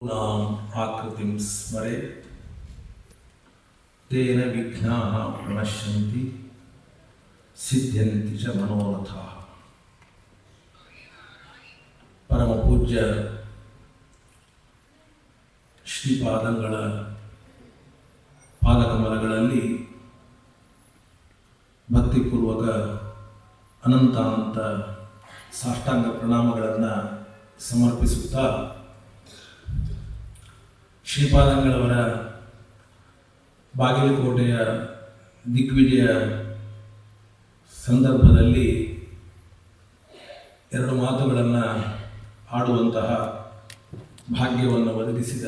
आकृतिं स्मरे तेन विघ्नाः प्रणश्यन्ति सिद्ध्यन्ति च मनोरथाः। ಪರಮ ಪೂಜ್ಯ ಶ್ರೀಪಾದಂಗಳ ಪಾದಕಮಲಗಳಲ್ಲಿ ಭಕ್ತಿಪೂರ್ವಕ ಅನಂತ ಸಾಷ್ಟಾಂಗ ಪ್ರಣಾಮಗಳನ್ನು ಸಮರ್ಪಿಸುತ್ತಾ ಶ್ರೀಪಾದಂಗಳವರ ಬಾಗಲಕೋಟೆಯ ದಿಗ್ವಿಜಯ ಸಂದರ್ಭದಲ್ಲಿ ಎರಡು ಮಾತುಗಳನ್ನು ಆಡುವಂತಹ ಭಾಗ್ಯವನ್ನು ಒದಗಿಸಿದ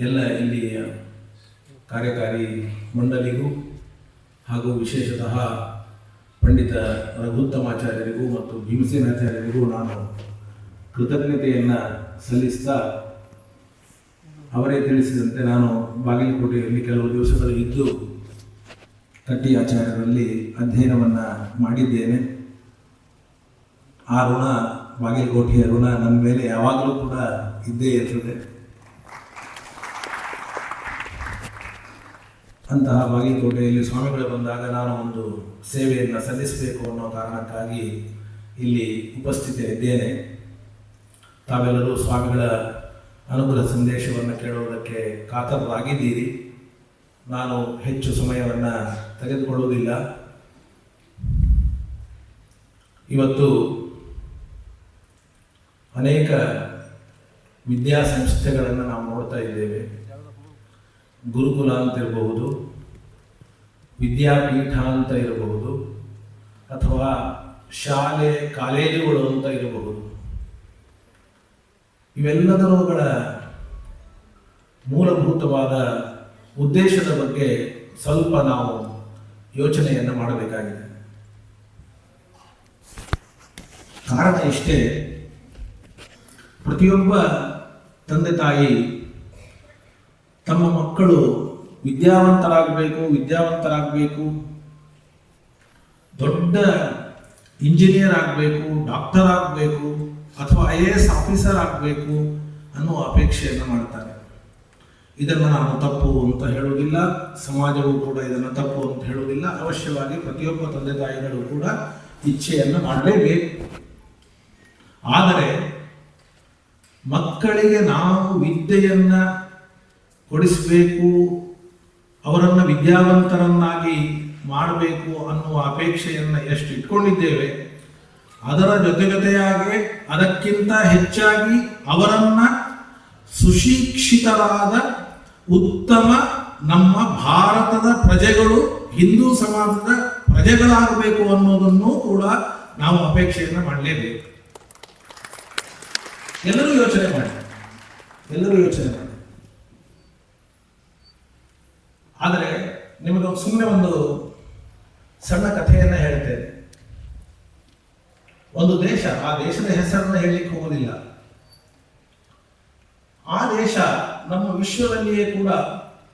ಎಲ್ಲ ಇಲ್ಲಿಯ ಕಾರ್ಯಕಾರಿ ಮಂಡಳಿಗೂ ಹಾಗೂ ವಿಶೇಷತಃ ಪಂಡಿತ ರಘುತ್ತಮಾಚಾರ್ಯರಿಗೂ ಮತ್ತು ಭೀಮಸೇನಾಚಾರ್ಯರಿಗೂ ನಾನು ಕೃತಜ್ಞತೆಯನ್ನು ಸಲ್ಲಿಸ್ತಾ, ಅವರೇ ತಿಳಿಸಿದಂತೆ ನಾನು ಬಾಗಲಕೋಟೆಯಲ್ಲಿ ಕೆಲವು ದಿವಸಗಳು ಇದ್ದು ಕಟ್ಟಿ ಆಚಾರ್ಯರಲ್ಲಿ ಅಧ್ಯಯನವನ್ನು ಮಾಡಿದ್ದೇನೆ. ಆ ಋಣ, ಬಾಗಲಕೋಟೆಯ ಋಣ ನನ್ನ ಮೇಲೆ ಯಾವಾಗಲೂ ಕೂಡ ಇದ್ದೇ ಇರ್ತದೆ. ಅಂತಹ ಬಾಗಲಕೋಟೆಯಲ್ಲಿ ಸ್ವಾಮಿಗಳು ಬಂದಾಗ ನಾನು ಒಂದು ಸೇವೆಯನ್ನು ಸಲ್ಲಿಸಬೇಕು ಅನ್ನೋ ಕಾರಣಕ್ಕಾಗಿ ಇಲ್ಲಿ ಉಪಸ್ಥಿತರಿದ್ದೇನೆ. ತಾವೆಲ್ಲರೂ ಸ್ವಾಮಿಗಳ ಅನುಗ್ರಹ ಸಂದೇಶವನ್ನು ಕೇಳುವುದಕ್ಕೆ ಕಾತರರಾಗಿದ್ದೀರಿ. ನಾನು ಹೆಚ್ಚು ಸಮಯವನ್ನು ತೆಗೆದುಕೊಳ್ಳುವುದಿಲ್ಲ. ಇವತ್ತು ಅನೇಕ ವಿದ್ಯಾಸಂಸ್ಥೆಗಳನ್ನು ನಾವು ನೋಡ್ತಾ ಇದ್ದೇವೆ. ಗುರುಕುಲ ಅಂತ ಇರಬಹುದು, ವಿದ್ಯಾಪೀಠ ಅಂತ ಇರಬಹುದು, ಅಥವಾ ಶಾಲೆ ಕಾಲೇಜುಗಳು ಅಂತ ಇರಬಹುದು. ಇವೆಲ್ಲದರುಗಳ ಮೂಲಭೂತವಾದ ಉದ್ದೇಶದ ಬಗ್ಗೆ ಸ್ವಲ್ಪ ನಾವು ಯೋಚನೆಯನ್ನು ಮಾಡಬೇಕಾಗಿದೆ. ಕಾರಣ ಇಷ್ಟೇ, ಪ್ರತಿಯೊಬ್ಬ ತಂದೆ ತಾಯಿ ತಮ್ಮ ಮಕ್ಕಳು ವಿದ್ಯಾವಂತರಾಗಬೇಕು, ದೊಡ್ಡ ಇಂಜಿನಿಯರ್ ಆಗಬೇಕು, ಡಾಕ್ಟರ್ ಆಗಬೇಕು, ಅಥವಾ IAS ಆಫೀಸರ್ ಆಗಬೇಕು ಅನ್ನುವ ಅಪೇಕ್ಷೆಯನ್ನು ಮಾಡ್ತಾರೆ. ಇದನ್ನು ನಾನು ತಪ್ಪು ಅಂತ ಹೇಳುವುದಿಲ್ಲ, ಸಮಾಜವು ಕೂಡ ಇದನ್ನು ತಪ್ಪು ಅಂತ ಹೇಳುವುದಿಲ್ಲ. ಅವಶ್ಯವಾಗಿ ಪ್ರತಿಯೊಬ್ಬ ತಂದೆ ತಾಯಿಗಳು ಕೂಡ ಇಚ್ಛೆಯನ್ನು ಮಾಡಲೇಬೇಕು. ಆದರೆ ಮಕ್ಕಳಿಗೆ ನಾವು ವಿದ್ಯೆಯನ್ನು ಕೊಡಿಸಬೇಕು, ಅವರನ್ನು ವಿದ್ಯಾವಂತರನ್ನಾಗಿ ಮಾಡಬೇಕು ಅನ್ನುವ ಅಪೇಕ್ಷೆಯನ್ನು ಎಷ್ಟು ಇಟ್ಕೊಂಡಿದ್ದೇವೆ, ಅದರ ಜೊತೆಯಾಗಿ ಅದಕ್ಕಿಂತ ಹೆಚ್ಚಾಗಿ ಅವರನ್ನ ಸುಶಿಕ್ಷಿತರಾದ ಉತ್ತಮ ನಮ್ಮ ಭಾರತದ ಪ್ರಜೆಗಳು, ಹಿಂದೂ ಸಮಾಜದ ಪ್ರಜೆಗಳಾಗಬೇಕು ಅನ್ನೋದನ್ನು ಕೂಡ ನಾವು ಅಪೇಕ್ಷೆಯನ್ನು ಮಾಡಲೇಬೇಕು. ಎಲ್ಲರೂ ಯೋಚನೆ ಮಾಡಿ. ಆದರೆ ನಿಮಗೆ ಸುಮ್ಮನೆ ಒಂದು ಸಣ್ಣ ಕಥೆಯನ್ನು ಹೇಳ್ತೇನೆ. ಒಂದು ದೇಶ, ಆ ದೇಶದ ಹೆಸರನ್ನು ಹೇಳಲಿಕ್ಕೆ ಹೋಗೋದಿಲ್ಲ. ಆ ದೇಶ ನಮ್ಮ ವಿಶ್ವದಲ್ಲಿಯೇ ಕೂಡ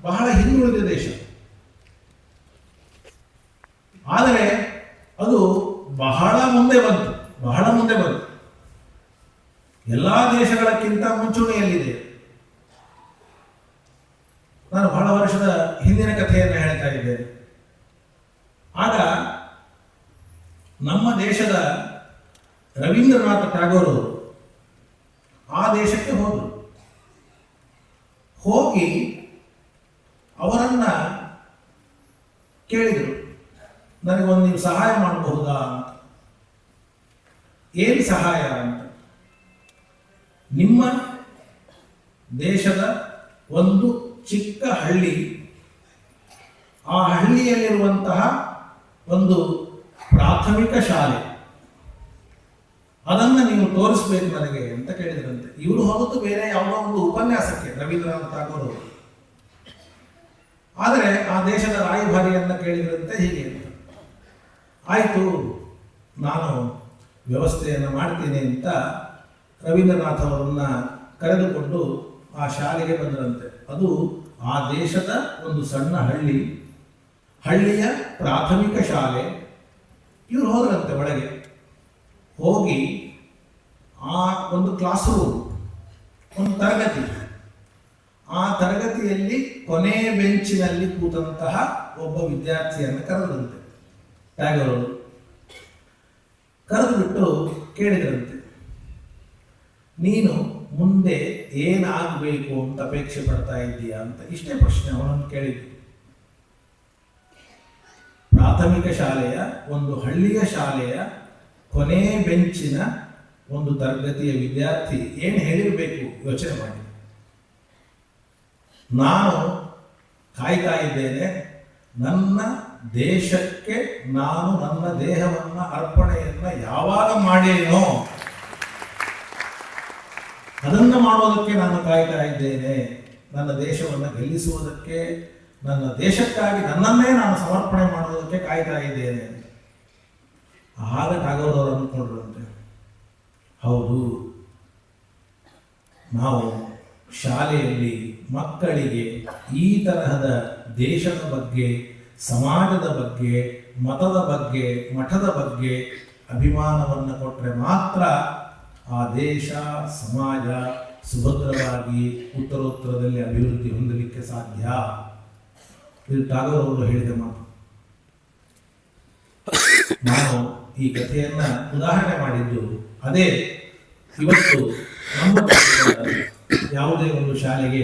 ಬಹಳ ಹಿಂದುಳಿದ ದೇಶ. ಆದರೆ ಅದು ಬಹಳ ಮುಂದೆ ಬಂತು. ಎಲ್ಲಾ ದೇಶಗಳಕ್ಕಿಂತ ಮುಂಚೂಣಿಯಲ್ಲಿದೆ. ನಾನು ಬಹಳ ವರ್ಷದ ಹಿಂದಿನ ಕಥೆಯನ್ನು ಹೇಳ್ತಾ ಇದ್ದೇನೆ. ಆಗ ನಮ್ಮ ದೇಶದ ರವೀಂದ್ರನಾಥ ಟ್ಯಾಗೋರ್ ಆ ದೇಶಕ್ಕೆ ಹೋಗಿ ಅವರನ್ನ ಕೇಳಿದರು, ನನಗೊಂದು ನೀವು ಸಹಾಯ ಮಾಡಬಹುದಾ ಅಂತ. ಏನು ಸಹಾಯ ಅಂತ? ನಿಮ್ಮ ದೇಶದ ಒಂದು ಚಿಕ್ಕ ಹಳ್ಳಿ, ಆ ಹಳ್ಳಿಯಲ್ಲಿರುವಂತಹ ಒಂದು ಪ್ರಾಥಮಿಕ ಶಾಲೆ, ಅದನ್ನು ನೀವು ತೋರಿಸ್ಬೇಕು ನನಗೆ ಅಂತ ಕೇಳಿದ್ರಂತೆ. ಇವರು ಹೋದದ್ದು ಬೇರೆ ಯಾವುದೋ ಒಂದು ಉಪನ್ಯಾಸಕ್ಕೆ, ರವೀಂದ್ರನಾಥ ಠಾಗೋರ್. ಆದರೆ ಆ ದೇಶದ ರಾಯಭಾರಿಯನ್ನ ಕೇಳಿದ್ರಂತೆ ಹೀಗೆ ಅಂತ. ಆಯಿತು, ನಾನು ವ್ಯವಸ್ಥೆಯನ್ನು ಮಾಡ್ತೀನಿ ಅಂತ ರವೀಂದ್ರನಾಥ್ ಅವರನ್ನ ಕರೆದುಕೊಂಡು ಆ ಶಾಲೆಗೆ ಬಂದರಂತೆ. ಅದು ಆ ದೇಶದ ಒಂದು ಸಣ್ಣ ಹಳ್ಳಿಯ ಪ್ರಾಥಮಿಕ ಶಾಲೆ. ಇವರು ಹೋದ್ರಂತೆ ಒಳಗೆ. ಹೋಗಿ ಆ ಒಂದು ಕ್ಲಾಸ್ ರೂಮ್, ಒಂದು ತರಗತಿ. ಆ ತರಗತಿಯಲ್ಲಿ ಕೊನೆ ಬೆಂಚಿನಲ್ಲಿ ಕೂತಂತಹ ಒಬ್ಬ ವಿದ್ಯಾರ್ಥಿಯನ್ನು ಕರೆದಂತೆ ಟ್ಯಾಗರ್ ಅವರು. ಕರೆದು ಬಿಟ್ಟು ಕೇಳಿದ್ರಂತೆ, ನೀನು ಮುಂದೆ ಏನಾಗಬೇಕು ಅಂತ ಅಪೇಕ್ಷೆ ಪಡ್ತಾ ಇದ್ದೀಯಾ ಅಂತ. ಇಷ್ಟೇ ಪ್ರಶ್ನೆ ಅವನನ್ನು ಕೇಳಿದ್ದು. ಪ್ರಾಥಮಿಕ ಶಾಲೆಯ ಒಂದು ಹಳ್ಳಿಯ ಶಾಲೆಯ ಕೊನೆ ಬೆಂಚಿನ ಒಂದು ತರಗತಿಯ ವಿದ್ಯಾರ್ಥಿ ಏನು ಹೇಳಿರಬೇಕು ಯೋಚನೆ ಮಾಡಿ. ನಾನು ಕಾಯ್ತಾ ಇದ್ದೇನೆ, ನನ್ನ ದೇಶಕ್ಕೆ ನಾನು ನನ್ನ ದೇಹವನ್ನ ಅರ್ಪಣೆಯನ್ನ ಯಾವಾಗ ಮಾಡೇನೋ ಅದನ್ನು ಮಾಡೋದಕ್ಕೆ ನಾನು ಕಾಯ್ತಾ ಇದ್ದೇನೆ. ನನ್ನ ದೇಶವನ್ನು ಗೆಲ್ಲಿಸುವುದಕ್ಕೆ, ನನ್ನ ದೇಶಕ್ಕಾಗಿ ನನ್ನನ್ನೇ ನಾನು ಸಮರ್ಪಣೆ ಮಾಡುವುದಕ್ಕೆ ಕಾಯ್ತಾ ಇದ್ದೇನೆ. ಆಗ ಟಾಗೋರ್ ಅವರು ಅಂದ್ಕೊಂಡ್ರಂತೆ, ಹೌದು, ನಾವು ಶಾಲೆಯಲ್ಲಿ ಮಕ್ಕಳಿಗೆ ಈ ತರಹದ ದೇಶದ ಬಗ್ಗೆ, ಸಮಾಜದ ಬಗ್ಗೆ, ಮತದ ಬಗ್ಗೆ, ಮಠದ ಬಗ್ಗೆ ಅಭಿಮಾನವನ್ನು ಕೊಟ್ಟರೆ ಮಾತ್ರ ಆ ದೇಶ, ಸಮಾಜ ಸುಭದ್ರವಾಗಿ ಉತ್ತರೋತ್ತರದಲ್ಲಿ ಅಭಿವೃದ್ಧಿ ಹೊಂದಲಿಕ್ಕೆ ಸಾಧ್ಯ. ಇದು ಟಾಗೋರ್ ಅವರು ಹೇಳಿದ ಮಾತು. ನಾನು ಈ ಕಥೆಯನ್ನ ಉದಾಹರಣೆ ಮಾಡಿದ್ದು ಅದೇ. ಇವತ್ತು ನಮ್ಮ ಯಾವುದೇ ಒಂದು ಶಾಲೆಗೆ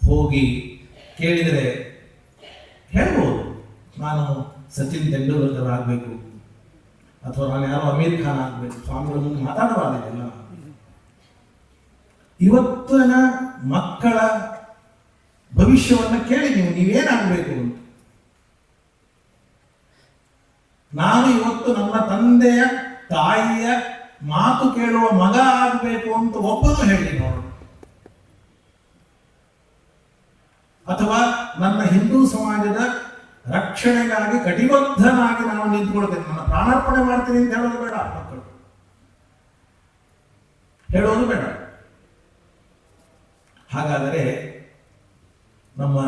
ಹೋಗಿ ಕೇಳಿದರೆ ಹೇಳ್ಬೋದು, ನಾನು ಸಚಿನ್ ತೆಂಡೂಲ್ಕರ್ ಆಗಬೇಕು ಅಥವಾ ನಾನು ಯಾರೋ ಅಮೀರ್ ಖಾನ್ ಆಗಬೇಕು. ಸ್ವಾಮಿಗಳ ಮುಂದೆ ಮಾತಾಡಬಾರ್ದಿಲ್ಲ. ಇವತ್ತಿನ ಮಕ್ಕಳ ಭವಿಷ್ಯವನ್ನು ಕೇಳಿ ನೀವೇನಾಗಬೇಕು ಅಂತ. ನಾನು ಇವತ್ತು ನನ್ನ ತಂದೆಯ ತಾಯಿಯ ಮಾತು ಕೇಳುವ ಮಗ ಆಗಬೇಕು ಅಂತ ಒಬ್ಬನು ಹೇಳಿ ನೋಡು. ಅಥವಾ ನನ್ನ ಹಿಂದೂ ಸಮಾಜದ ರಕ್ಷಣೆಗಾಗಿ ಕಟಿಬದ್ಧನಾಗಿ ನಾನು ನಿಂತ್ಕೊಳ್ತೇನೆ, ನನ್ನ ಪ್ರಾಣಾರ್ಪಣೆ ಮಾಡ್ತೀನಿ ಅಂತ ಹೇಳೋದು ಬೇಡ. ಮಕ್ಕಳು ಹೇಳೋದು ಬೇಡ. ಹಾಗಾದರೆ ನಮ್ಮ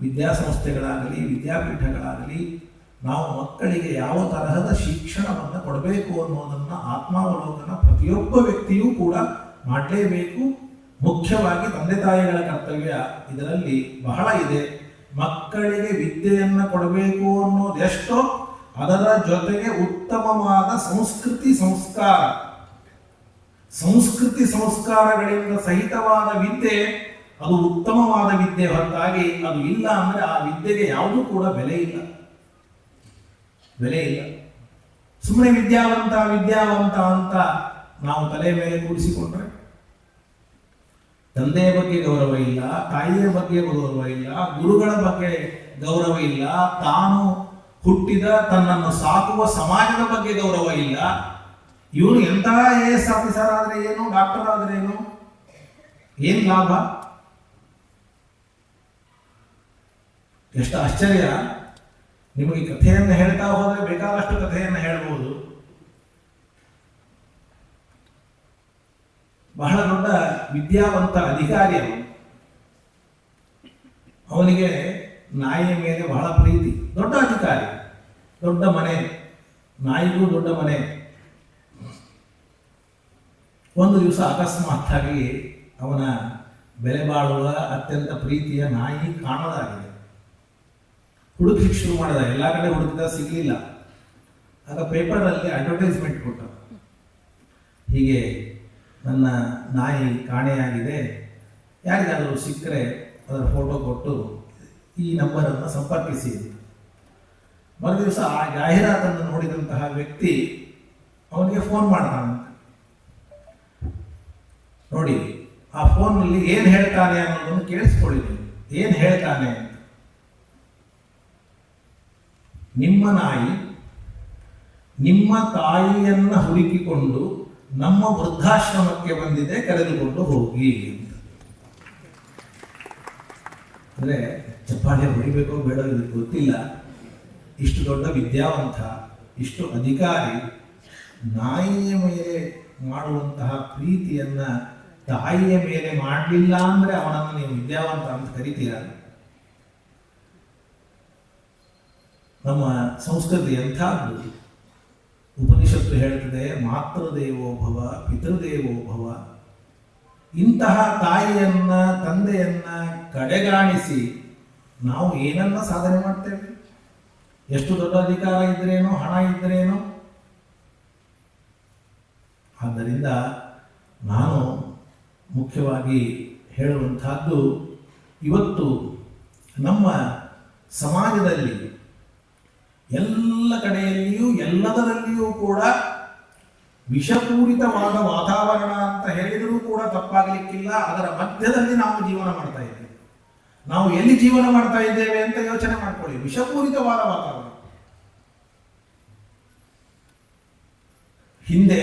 ವಿದ್ಯಾಸಂಸ್ಥೆಗಳಾಗಲಿ ವಿದ್ಯಾಪೀಠಗಳಾಗಲಿ ನಾವು ಮಕ್ಕಳಿಗೆ ಯಾವ ತರಹದ ಶಿಕ್ಷಣವನ್ನು ಕೊಡಬೇಕು ಅನ್ನೋದನ್ನು ಆತ್ಮಾವಲೋಕನ ಪ್ರತಿಯೊಬ್ಬ ವ್ಯಕ್ತಿಯೂ ಕೂಡ ಮಾಡಲೇಬೇಕು. ಮುಖ್ಯವಾಗಿ ತಂದೆ ತಾಯಿಗಳ ಕರ್ತವ್ಯ ಇದರಲ್ಲಿ ಬಹಳ ಇದೆ. ಮಕ್ಕಳಿಗೆ ವಿದ್ಯೆಯನ್ನು ಕೊಡಬೇಕು ಅನ್ನೋದು ಎಷ್ಟೋ, ಅದರ ಜೊತೆಗೆ ಉತ್ತಮವಾದ ಸಂಸ್ಕೃತಿ ಸಂಸ್ಕಾರಗಳಿಂದ ಸಹಿತವಾದ ವಿದ್ಯೆ ಅದು ಉತ್ತಮವಾದ ವಿದ್ಯೆ. ಹೊರತಾಗಿ ಅದು ಇಲ್ಲ ಅಂದ್ರೆ ಆ ವಿದ್ಯೆಗೆ ಯಾವುದೂ ಕೂಡ ಬೆಲೆ ಇಲ್ಲ. ಸುಮ್ಮನೆ ವಿದ್ಯಾವಂತ ಅಂತ ನಾವು ತಲೆ ಮೇಲೆ ಕೂಡಿಸಿಕೊಂಡ್ರೆ ತಂದೆಯ ಬಗ್ಗೆ ಗೌರವ ಇಲ್ಲ, ತಾಯಿಯ ಬಗ್ಗೆ ಗೌರವ ಇಲ್ಲ, ಗುರುಗಳ ಬಗ್ಗೆ ಗೌರವ ಇಲ್ಲ, ತಾನು ಹುಟ್ಟಿದ ತನ್ನನ್ನು ಸಾಕುವ ಸಮಾಜದ ಬಗ್ಗೆ ಗೌರವ ಇಲ್ಲ. ಇವನು ಎಂಥ AS ಆಫೀಸರ್ ಆದ್ರೆ ಏನು, ಡಾಕ್ಟರ್ ಆದ್ರೆ ಏನು ಲಾಭ? ಎಷ್ಟು ಆಶ್ಚರ್ಯ. ನಿಮಗೆ ಕಥೆಯನ್ನು ಹೇಳ್ತಾ ಹೋದರೆ ಬೇಕಾದಷ್ಟು ಕಥೆಯನ್ನು ಹೇಳ್ಬೋದು. ಬಹಳ ದೊಡ್ಡ ವಿದ್ಯಾವಂತ ಅಧಿಕಾರಿ ಅವನಿಗೆ ನಾಯಿಯ ಮೇಲೆ ಬಹಳ ಪ್ರೀತಿ. ದೊಡ್ಡ ಅಧಿಕಾರಿ, ದೊಡ್ಡ ಮನೆ, ನಾಯಿಗೂ ದೊಡ್ಡ ಮನೆ. ಒಂದು ದಿವಸ ಅಕಸ್ಮಾತ್ತಾಗಿ ಅವನ ಬೆಲೆ ಬಾಳುವ ಅತ್ಯಂತ ಪ್ರೀತಿಯ ನಾಯಿ ಕಾಣದಾಗಿದೆ. ಹುಡುಕಲಿಕ್ಕೆ ಶುರು ಮಾಡಿದ, ಎಲ್ಲ ಕಡೆ ಹುಡುಕಿದ, ಸಿಗಲಿಲ್ಲ. ಆಗ ಪೇಪರಲ್ಲಿ ಅಡ್ವರ್ಟೈಸ್ಮೆಂಟ್ ಕೊಟ್ಟ, ಹೀಗೆ ನನ್ನ ನಾಯಿ ಕಾಣೆಯಾಗಿದೆ, ಯಾರಿಗಾದರೂ ಸಿಕ್ಕರೆ ಅದರ ಫೋಟೋ ಕೊಟ್ಟು ಈ ನಂಬರನ್ನು ಸಂಪರ್ಕಿಸಿ. ಮರುದಿವಸ ಆ ಜಾಹೀರಾತನ್ನು ನೋಡಿದಂತಹ ವ್ಯಕ್ತಿ ಅವನಿಗೆ ಫೋನ್ ಮಾಡ್ತಾನೆ. ನೋಡಿ, ಆ ಫೋನ್ನಲ್ಲಿ ಏನು ಹೇಳ್ತಾನೆ ಅನ್ನೋದನ್ನು ಕೇಳಿಸ್ಕೊಳ್ಳಿದ್ದೀನಿ. ಏನು ಹೇಳ್ತಾನೆ ಅಂತ: ನಿಮ್ಮ ನಾಯಿ ನಿಮ್ಮ ತಾಯಿಯನ್ನ ಹುಡುಕಿಕೊಂಡು ನಮ್ಮ ವೃದ್ಧಾಶ್ರಮಕ್ಕೆ ಬಂದಿದೆ, ಕರೆದುಕೊಂಡು ಹೋಗಿ. ಅಂದ್ರೆ ಚಪ್ಪಾಳೆ ಹೊಡಿಬೇಕೋ ಬೇಡ ಇದಕ್ಕೆ ಗೊತ್ತಿಲ್ಲ. ಇಷ್ಟು ದೊಡ್ಡ ವಿದ್ಯಾವಂತ, ಇಷ್ಟು ಅಧಿಕಾರಿ, ನಾಯಿಯ ಮೇಲೆ ಮಾಡುವಂತಹ ಪ್ರೀತಿಯನ್ನ ತಾಯಿಯ ಮೇಲೆ ಮಾಡಲಿಲ್ಲ ಅಂದ್ರೆ ಅವನನ್ನು ನೀವು ವಿದ್ಯಾವಂತ ಅಂತ ಕರಿತೀರ? ನಮ್ಮ ಸಂಸ್ಕೃತಿ ಎಂಥದ್ದು. ಉಪನಿಷತ್ತು ಹೇಳ್ತದೆ, ಮಾತೃದೇವೋ ಭವ ಪಿತೃದೇವೋ ಭವ. ಇಂತಹ ತಾಯಿಯನ್ನ ತಂದೆಯನ್ನ ಕಡೆಗಾಣಿಸಿ ನಾವು ಏನನ್ನ ಸಾಧನೆ ಮಾಡ್ತೇವೆ? ಎಷ್ಟು ದೊಡ್ಡ ಅಧಿಕಾರ ಇದ್ರೇನು, ಹಣ ಇದ್ರೇನು? ಆದ್ದರಿಂದ ನಾನು ಮುಖ್ಯವಾಗಿ ಹೇಳುವಂತಹದ್ದು, ಇವತ್ತು ನಮ್ಮ ಸಮಾಜದಲ್ಲಿ ಎಲ್ಲ ಕಡೆಯಲ್ಲಿಯೂ ಎಲ್ಲದರಲ್ಲಿಯೂ ಕೂಡ ವಿಷಪೂರಿತವಾದ ವಾತಾವರಣ ಅಂತ ಹೇಳಿದರೂ ಕೂಡ ತಪ್ಪಾಗಲಿಕ್ಕಿಲ್ಲ. ಅದರ ಮಧ್ಯದಲ್ಲಿ ನಾವು ಜೀವನ ಮಾಡ್ತಾ ಇದ್ದೇವೆ. ನಾವು ಎಲ್ಲಿ ಜೀವನ ಮಾಡ್ತಾ ಇದ್ದೇವೆ ಅಂತ ಯೋಚನೆ ಮಾಡ್ಕೊಳ್ಳಿ. ವಿಷಪೂರಿತವಾದ ವಾತಾವರಣ. ಹಿಂದೆ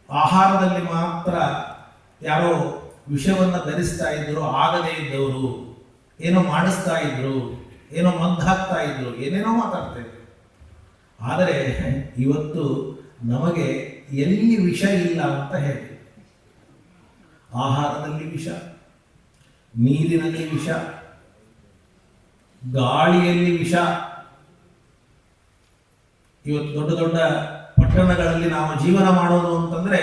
ಆಹಾರದಲ್ಲಿ ಮಾತ್ರ ಯಾರೋ ವಿಷವನ್ನು ಧರಿಸ್ತಾ ಇದ್ರು, ಆಗದೇ ಇದ್ದವರು, ಏನೋ ಮಾಡಿಸ್ತಾ ಇದ್ರು, ಏನೋ ಮದ್ದಾಕ್ತಾ ಇದ್ರು, ಏನೇನೋ ಮಾತಾಡ್ತೇವೆ. ಆದರೆ ಇವತ್ತು ನಮಗೆ ಎಲ್ಲಿ ವಿಷ ಇಲ್ಲ ಅಂತ ಹೇಳಿ, ಆಹಾರದಲ್ಲಿ ವಿಷ, ನೀರಿನಲ್ಲಿ ವಿಷ, ಗಾಳಿಯಲ್ಲಿ ವಿಷ. ಇವತ್ತು ದೊಡ್ಡ ದೊಡ್ಡ ಪಟ್ಟಣಗಳಲ್ಲಿ ನಾವು ಜೀವನ ಮಾಡೋದು ಅಂತಂದ್ರೆ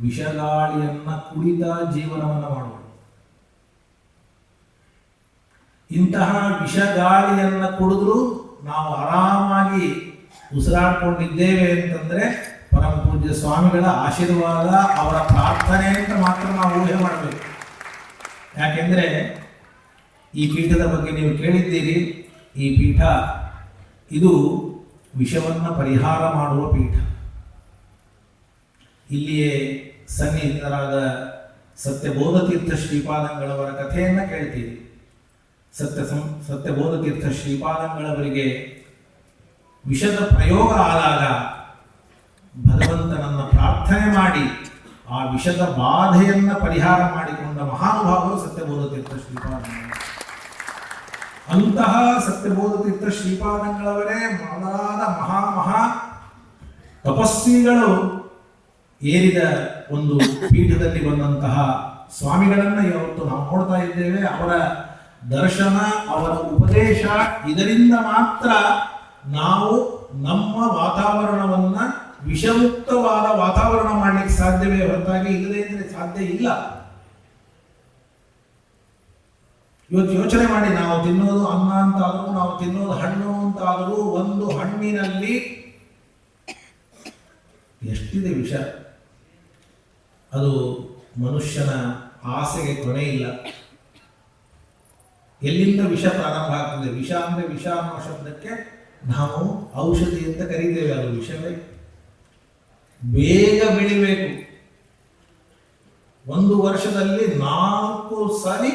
ವಿಷಗಾಳಿಯನ್ನ ಕುಡಿದ ಜೀವನವನ್ನು ಮಾಡೋದು. ಇಂತಹ ವಿಷಗಾಳಿಯನ್ನ ಕುಡಿದ್ರು ನಾವು ಆರಾಮಾಗಿ ಉಸಿರಾಡ್ಕೊಂಡಿದ್ದೇವೆ ಅಂತಂದ್ರೆ ಪರಮ ಪೂಜ್ಯ ಸ್ವಾಮಿಗಳ ಆಶೀರ್ವಾದ, ಅವರ ಪ್ರಾರ್ಥನೆ ಅಂತ ಮಾತ್ರ ನಾವು ಊಹೆ ಮಾಡಬೇಕು. ಯಾಕೆಂದ್ರೆ ಈ ಪೀಠದ ಬಗ್ಗೆ ನೀವು ಕೇಳಿದ್ದೀರಿ. ಈ ಪೀಠ ಇದು ವಿಷವನ್ನು ಪರಿಹಾರ ಮಾಡುವ ಪೀಠ. ಇಲ್ಲಿಯೇ ಸನ್ನಿಹಿತರಾದ ಸತ್ಯಬೋಧತೀರ್ಥ ಶ್ರೀಪಾದಂಗಳವರ ಕಥೆಯನ್ನು ಕೇಳ್ತೀರಿ. ಸತ್ಯಬೋಧತೀರ್ಥ ಶ್ರೀಪಾದಂಗಳವರಿಗೆ ವಿಷದ ಪ್ರಯೋಗ ಆದಾಗ ಭಗವಂತನನ್ನ ಪ್ರಾರ್ಥನೆ ಮಾಡಿ ಆ ವಿಷದ ಬಾಧೆಯನ್ನ ಪರಿಹಾರ ಮಾಡಿಕೊಂಡ ಮಹಾನುಭಾವರು ಸತ್ಯಬೋಧತೀರ್ಥ ಶ್ರೀಪಾದಂಗಳು. ಅಂತಹ ಸತ್ಯಬೋಧತೀರ್ಥ ಶ್ರೀಪಾದಂಗಳವರೇ ಮೊದಲಾದ ಮಹಾ ತಪಸ್ವಿಗಳು ಏರಿದ ಒಂದು ಪೀಠದಲ್ಲಿ ಬಂದಂತಹ ಸ್ವಾಮಿಗಳನ್ನ ಇವತ್ತು ನಾವು ನೋಡ್ತಾ ಇದ್ದೇವೆ. ಅವರ ದರ್ಶನ, ಅವರ ಉಪದೇಶ, ಇದರಿಂದ ಮಾತ್ರ ನಾವು ನಮ್ಮ ವಾತಾವರಣವನ್ನ ವಿಷಮುಕ್ತವಾದ ವಾತಾವರಣ ಮಾಡಲಿಕ್ಕೆ ಸಾಧ್ಯವೇ ಹೊರತಾಗಿ ಇಲ್ಲದೇ ಇದ್ರೆ ಸಾಧ್ಯ ಇಲ್ಲ. ಇವತ್ತು ಯೋಚನೆ ಮಾಡಿ, ನಾವು ತಿನ್ನೋದು ಅನ್ನ ಅಂತಾದರೂ, ನಾವು ತಿನ್ನೋದು ಹಣ್ಣು ಅಂತಾದರೂ, ಒಂದು ಹಣ್ಣಿನಲ್ಲಿ ಎಷ್ಟಿದೆ ವಿಷ. ಅದು ಮನುಷ್ಯನ ಆಸೆಗೆ ಕೊನೆ ಇಲ್ಲ. ಎಲ್ಲಿಂದ ವಿಷ ಪ್ರಾರಂಭ ಆಗ್ತದೆ? ವಿಷ ಅಂದ್ರೆ ವಿಷ ಅನ್ನೋ ಶಬ್ದಕ್ಕೆ ನಾವು ಔಷಧಿ ಅಂತ ಕರೀತೇವೆ. ಅದು ವಿಷವೇ. ಬೇಗ ಬೆಳಿಬೇಕು. 1 ವರ್ಷದಲ್ಲಿ 4 ಸರಿ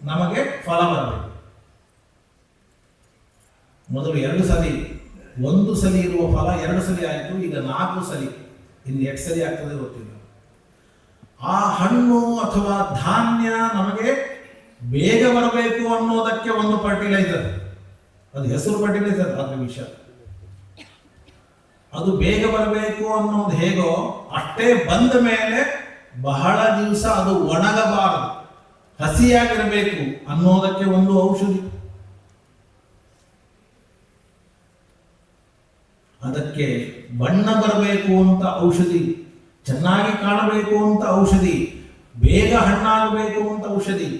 ನಮಗೆ ಫಲ ಬರಬೇಕು. ಮೊದಲು 2 ಸಲಿ, 1 ಸಲಿ ಇರುವ ಫಲ 2 ಸಲಿ ಆಯಿತು, ಈಗ 4 ಸಲಿ. ಇನ್ನು ಎಷ್ಟು ಸಲಿ ಆಗ್ತದೆ ಗೊತ್ತಿಲ್ಲ. ಆ ಹಣ್ಣು ಅಥವಾ ಧಾನ್ಯ ನಮಗೆ ಬೇಗ ಬರಬೇಕು ಅನ್ನೋದಕ್ಕೆ ಒಂದು ಫರ್ಟಿಲೈಸರ್, ಅದು ಹೆಸರು ಫರ್ಟಿಲೈಸರ್, ಅದು ವಿಷ. ಅದು ಬೇಗ ಬರಬೇಕು ಅನ್ನೋದು ಹೇಗೋ ಅಷ್ಟೇ ಬಂದ ಮೇಲೆ ಬಹಳ ದಿವಸ ಅದು ಒಣಗಬಾರದು, ಹಸಿಯಾಗಿರಬೇಕು ಅನ್ನೋದಕ್ಕೆ ಒಂದು ಔಷಧಿ. ಅದಕ್ಕೆ ಬಣ್ಣ ಬರಬೇಕು ಅಂತ ಔಷಧಿ, ಚೆನ್ನಾಗಿ ಕಾಣಬೇಕು ಅಂತ ಔಷಧಿ, ಬೇಗ ಹಣ್ಣಾಗಬೇಕು ಅಂತ ಔಷಧಿ.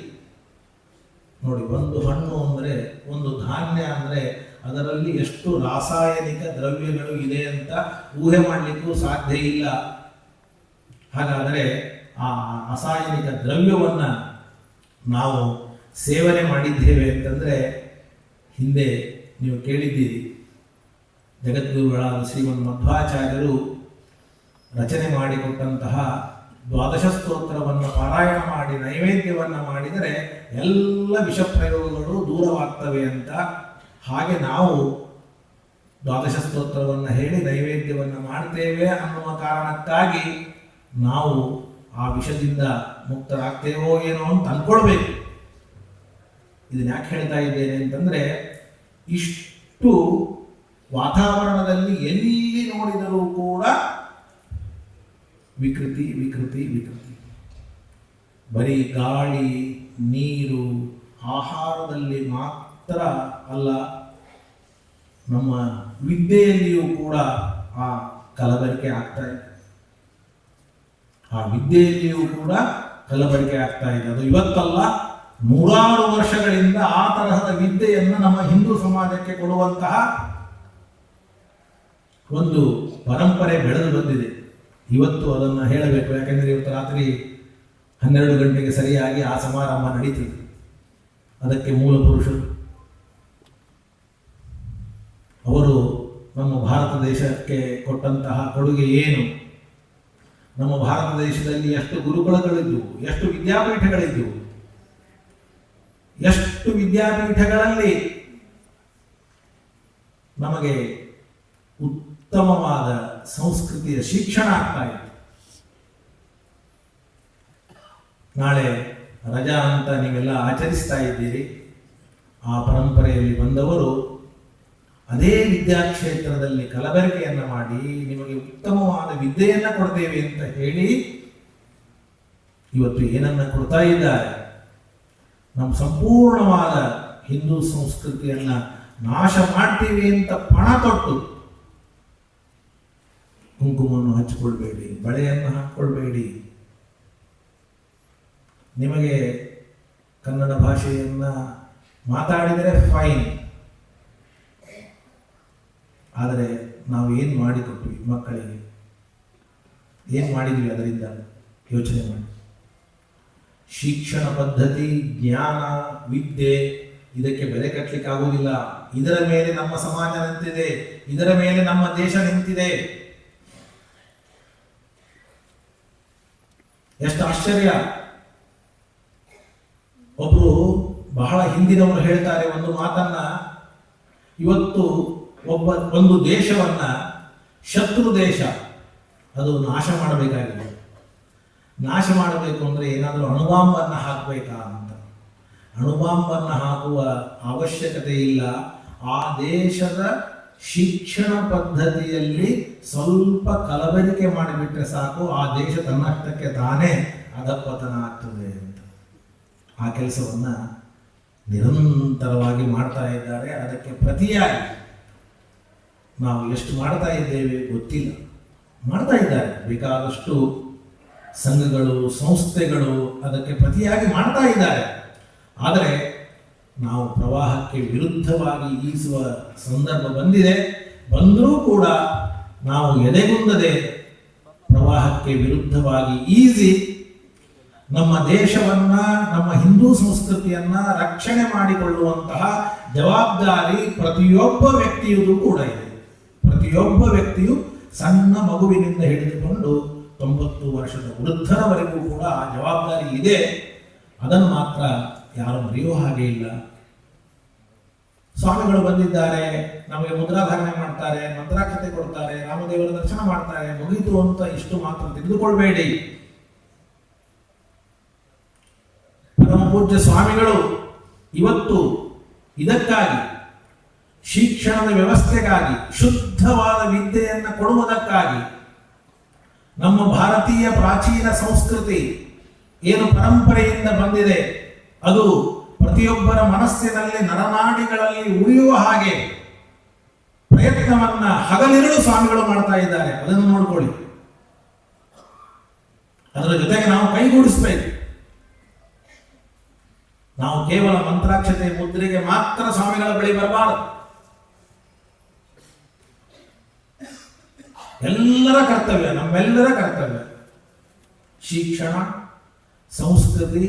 ನೋಡಿ, ಒಂದು ಹಣ್ಣು ಅಂದರೆ, ಒಂದು ಧಾನ್ಯ ಅಂದರೆ ಅದರಲ್ಲಿ ಎಷ್ಟು ರಾಸಾಯನಿಕ ದ್ರವ್ಯಗಳು ಇದೆ ಅಂತ ಊಹೆ ಮಾಡಲಿಕ್ಕೂ ಸಾಧ್ಯ ಇಲ್ಲ. ಹಾಗಾದರೆ ಆ ರಾಸಾಯನಿಕ ದ್ರವ್ಯವನ್ನು ನಾವು ಸೇವನೆ ಮಾಡಿದ್ದೇವೆ ಅಂತಂದರೆ, ಹಿಂದೆ ನೀವು ಕೇಳಿದ್ದೀರಿ, ಜಗದ್ಗುರುಗಳಾದ ಶ್ರೀಮನ್ ಮಧ್ವಾಚಾರ್ಯರು ರಚನೆ ಮಾಡಿಕೊಟ್ಟಂತಹ 12 ಸ್ತೋತ್ರವನ್ನು ಪಾರಾಯಣ ಮಾಡಿ ನೈವೇದ್ಯವನ್ನು ಮಾಡಿದರೆ ಎಲ್ಲ ವಿಷಪ್ರಯೋಗಗಳು ದೂರವಾಗ್ತವೆ ಅಂತ. ಹಾಗೆ ನಾವು 12 ಸ್ತೋತ್ರವನ್ನು ಹೇಳಿ ನೈವೇದ್ಯವನ್ನು ಮಾಡ್ತೇವೆ ಅನ್ನುವ ಕಾರಣಕ್ಕಾಗಿ ನಾವು ಆ ವಿಷದಿಂದ ಮುಕ್ತರಾಗ್ತೇವೋ ಏನೋ ಅಂತ ಅಂದ್ಕೊಳ್ಬೇಕು. ಇದನ್ನ ಯಾಕೆ ಹೇಳ್ತಾ ಇದ್ದೇನೆ ಅಂತಂದ್ರೆ, ಇಷ್ಟು ವಾತಾವರಣದಲ್ಲಿ ಎಲ್ಲಿ ನೋಡಿದರೂ ಕೂಡ ವಿಕೃತಿ ವಿಕೃತಿ ವಿಕೃತಿ. ಬರೀ ಗಾಳಿ, ನೀರು, ಆಹಾರದಲ್ಲಿ ಮಾತ್ರ ಅಲ್ಲ, ನಮ್ಮ ವಿದ್ಯೆಯಲ್ಲಿಯೂ ಕೂಡ ಆ ಕಲಬೆರಕೆ ಆಗ್ತಾ ಇದೆ. ಆ ವಿದ್ಯೆಯಲ್ಲಿಯೂ ಕೂಡ ಕಲಬೆರಕೆ ಆಗ್ತಾ ಇದೆ. ಅದು ಇವತ್ತಲ್ಲ, ನೂರಾರು ವರ್ಷಗಳಿಂದ ಆ ತರಹದ ವಿದ್ಯೆಯನ್ನು ನಮ್ಮ ಹಿಂದೂ ಸಮಾಜಕ್ಕೆ ಕೊಡುವಂತಹ ಒಂದು ಪರಂಪರೆ ಬೆಳೆದು ಬಂದಿದೆ. ಇವತ್ತು ಅದನ್ನು ಹೇಳಬೇಕು. ಯಾಕೆಂದರೆ ಇವತ್ತು ರಾತ್ರಿ 12 ಗಂಟೆಗೆ ಸರಿಯಾಗಿ ಆ ಸಮಾರಂಭ ನಡೀತದೆ. ಅದಕ್ಕೆ ಮೂಲ ಪುರುಷರು ಅವರು ನಮ್ಮ ಭಾರತ ದೇಶಕ್ಕೆ ಕೊಟ್ಟಂತಹ ಕೊಡುಗೆ ಏನು, ನಮ್ಮ ಭಾರತ ದೇಶದಲ್ಲಿ ಎಷ್ಟು ಗುರುಕುಲಗಳಿದ್ದವು, ಎಷ್ಟು ವಿದ್ಯಾಪೀಠಗಳಿದ್ದವು, ಎಷ್ಟು ವಿದ್ಯಾಪೀಠಗಳಲ್ಲಿ ನಮಗೆ ಉತ್ತಮವಾದ ಸಂಸ್ಕೃತಿಯ ಶಿಕ್ಷಣ ಆಗ್ತಾ ಇದೆ. ನಾಳೆ ರಜಾ ಅಂತ ನೀವೆಲ್ಲ ಆಚರಿಸ್ತಾ ಇದ್ದೀರಿ. ಆ ಪರಂಪರೆಯಲ್ಲಿ ಬಂದವರು ಅದೇ ವಿದ್ಯಾಕ್ಷೇತ್ರದಲ್ಲಿ ಕಲಬೆರಕೆಯನ್ನು ಮಾಡಿ ನಿಮಗೆ ಉತ್ತಮವಾದ ವಿದ್ಯೆಯನ್ನು ಕೊಡ್ತೇವೆ ಅಂತ ಹೇಳಿ ಇವತ್ತು ಏನನ್ನ ಕೊಡ್ತಾ ಇದ್ದಾರೆ. ನಮ್ಮ ಸಂಪೂರ್ಣವಾದ ಹಿಂದೂ ಸಂಸ್ಕೃತಿಯನ್ನ ನಾಶ ಮಾಡ್ತೀವಿ ಅಂತ ಪಣ ತೊಟ್ಟು ಕುಂಕುಮವನ್ನು ಹಚ್ಚಿಕೊಳ್ಬೇಡಿ, ಬಳೆಯನ್ನು ಹಾಕ್ಕೊಳ್ಬೇಡಿ. ನಿಮಗೆ ಕನ್ನಡ ಭಾಷೆಯನ್ನ ಮಾತಾಡಿದರೆ ಫೈನ್, ಆದರೆ ನಾವು ಏನು ಮಾಡಿಕೊಟ್ವಿ ಮಕ್ಕಳಿಗೆ, ಏನು ಮಾಡಿದ್ವಿ ಅದರಿಂದ ಯೋಚನೆ ಮಾಡಿ. ಶಿಕ್ಷಣ ಪದ್ಧತಿ, ಜ್ಞಾನ, ವಿದ್ಯೆ ಇದಕ್ಕೆ ಬೆಲೆ ಕಟ್ಟಲಿಕ್ಕೆ ಆಗುವುದಿಲ್ಲ. ಇದರ ಮೇಲೆ ನಮ್ಮ ಸಮಾಜ ನಿಂತಿದೆ, ಇದರ ಮೇಲೆ ನಮ್ಮ ದೇಶ ನಿಂತಿದೆ. ಎಷ್ಟು ಆಶ್ಚರ್ಯ. ಒಬ್ರು ಬಹಳ ಹಿಂದಿನವರು ಹೇಳ್ತಾರೆ ಒಂದು ಮಾತನ್ನ, ಇವತ್ತು ಒಂದು ದೇಶವನ್ನ ಶತ್ರು ದೇಶ ಅದು ನಾಶ ಮಾಡಬೇಕಾಗಿದೆ. ನಾಶ ಮಾಡಬೇಕು ಅಂದ್ರೆ ಏನಾದರೂ ಅಣುಬಾಂಬನ್ನು ಹಾಕಬೇಕಾ ಅಂತ. ಅಣುಬಾಂಬನ್ನು ಹಾಕುವ ಅವಶ್ಯಕತೆ ಇಲ್ಲ. ಆ ದೇಶದ ಶಿಕ್ಷಣ ಪದ್ಧತಿಯಲ್ಲಿ ಸ್ವಲ್ಪ ಕಲಬೆರಕೆ ಮಾಡಿಬಿಟ್ರೆ ಸಾಕು, ಆ ದೇಶ ತನ್ನಷ್ಟಕ್ಕೆ ತಾನೇ ಅಧಪತನ ಆಗ್ತದೆ ಅಂತ. ಆ ಕೆಲಸವನ್ನ ನಿರಂತರವಾಗಿ ಮಾಡ್ತಾ ಇದ್ದಾರೆ. ಅದಕ್ಕೆ ಪ್ರತಿಯಾಗಿ ನಾವು ಎಷ್ಟು ಮಾಡ್ತಾ ಇದ್ದೇವೆ ಗೊತ್ತಿಲ್ಲ. ಮಾಡ್ತಾ ಇದ್ದಾರೆ ಬೇಕಾದಷ್ಟು ಸಂಘಗಳು, ಸಂಸ್ಥೆಗಳು ಅದಕ್ಕೆ ಪ್ರತಿಯಾಗಿ ಮಾಡ್ತಾ ಇದ್ದಾರೆ. ಆದರೆ ನಾವು ಪ್ರವಾಹಕ್ಕೆ ವಿರುದ್ಧವಾಗಿ ಈಸುವ ಸಂದರ್ಭ ಬಂದಿದೆ. ಬಂದರೂ ಕೂಡ ನಾವು ಎದೆಗುಂದದೆ ಪ್ರವಾಹಕ್ಕೆ ವಿರುದ್ಧವಾಗಿ ಈಸಿ ನಮ್ಮ ದೇಶವನ್ನ, ನಮ್ಮ ಹಿಂದೂ ಸಂಸ್ಕೃತಿಯನ್ನ ರಕ್ಷಣೆ ಮಾಡಿಕೊಳ್ಳುವಂತಹ ಜವಾಬ್ದಾರಿ ಪ್ರತಿಯೊಬ್ಬ ವ್ಯಕ್ತಿಯದು ಕೂಡ ಇದೆ. ಪ್ರತಿಯೊಬ್ಬ ವ್ಯಕ್ತಿಯು ಸಣ್ಣ ಮಗುವಿನಿಂದ ಹಿಡಿದುಕೊಂಡು 90 ವರ್ಷದ ವೃದ್ಧರವರೆಗೂ ಕೂಡ ಆ ಜವಾಬ್ದಾರಿ ಇದೆ. ಅದನ್ನು ಮಾತ್ರ ಯಾರು ಮರೆಯುವ ಹಾಗೆ ಇಲ್ಲ. ಸ್ವಾಮಿಗಳು ಬಂದಿದ್ದಾರೆ, ನಮಗೆ ಮುದ್ರಾಧಾರಣೆ ಮಾಡ್ತಾರೆ, ಮಂತ್ರಾಕ್ಷತೆ ಕೊಡ್ತಾರೆ, ರಾಮದೇವರ ದರ್ಶನ ಮಾಡ್ತಾರೆ, ಮುಗಿತು ಅಂತ ಇಷ್ಟು ಮಾತ್ರ ತೆಗೆದುಕೊಳ್ಬೇಡಿ. ಪರಮ ಪೂಜ್ಯ ಸ್ವಾಮಿಗಳು ಇವತ್ತು ಇದಕ್ಕಾಗಿ, ಶಿಕ್ಷಣದ ವ್ಯವಸ್ಥೆಗಾಗಿ, ಶುದ್ಧವಾದ ವಿದ್ಯೆಯನ್ನು ಕೊಡುವುದಕ್ಕಾಗಿ, ನಮ್ಮ ಭಾರತೀಯ ಪ್ರಾಚೀನ ಸಂಸ್ಕೃತಿ ಏನು ಪರಂಪರೆಯಿಂದ ಬಂದಿದೆ ಅದು ಪ್ರತಿಯೊಬ್ಬರ ಮನಸ್ಸಿನಲ್ಲಿ, ನರನಾಡಿಗಳಲ್ಲಿ ಉಳಿಯುವ ಹಾಗೆ ಪ್ರಯತ್ನವನ್ನ ಹಗಲಿರುಳು ಸ್ವಾಮಿಗಳು ಮಾಡ್ತಾ ಇದ್ದಾರೆ. ಅದನ್ನು ನೋಡ್ಕೊಳ್ಳಿ. ಅದರ ಜೊತೆಗೆ ನಾವು ಕೈಗೂಡಿಸಬೇಕು. ನಾವು ಕೇವಲ ಮಂತ್ರಾಕ್ಷತೆ ಮುದ್ರೆಗೆ ಮಾತ್ರ ಸ್ವಾಮಿಗಳ ಬಳಿ ಬರಬಾರದು. ಎಲ್ಲರ ಕರ್ತವ್ಯ, ನಮ್ಮೆಲ್ಲರ ಕರ್ತವ್ಯ ಶಿಕ್ಷಣ, ಸಂಸ್ಕೃತಿ,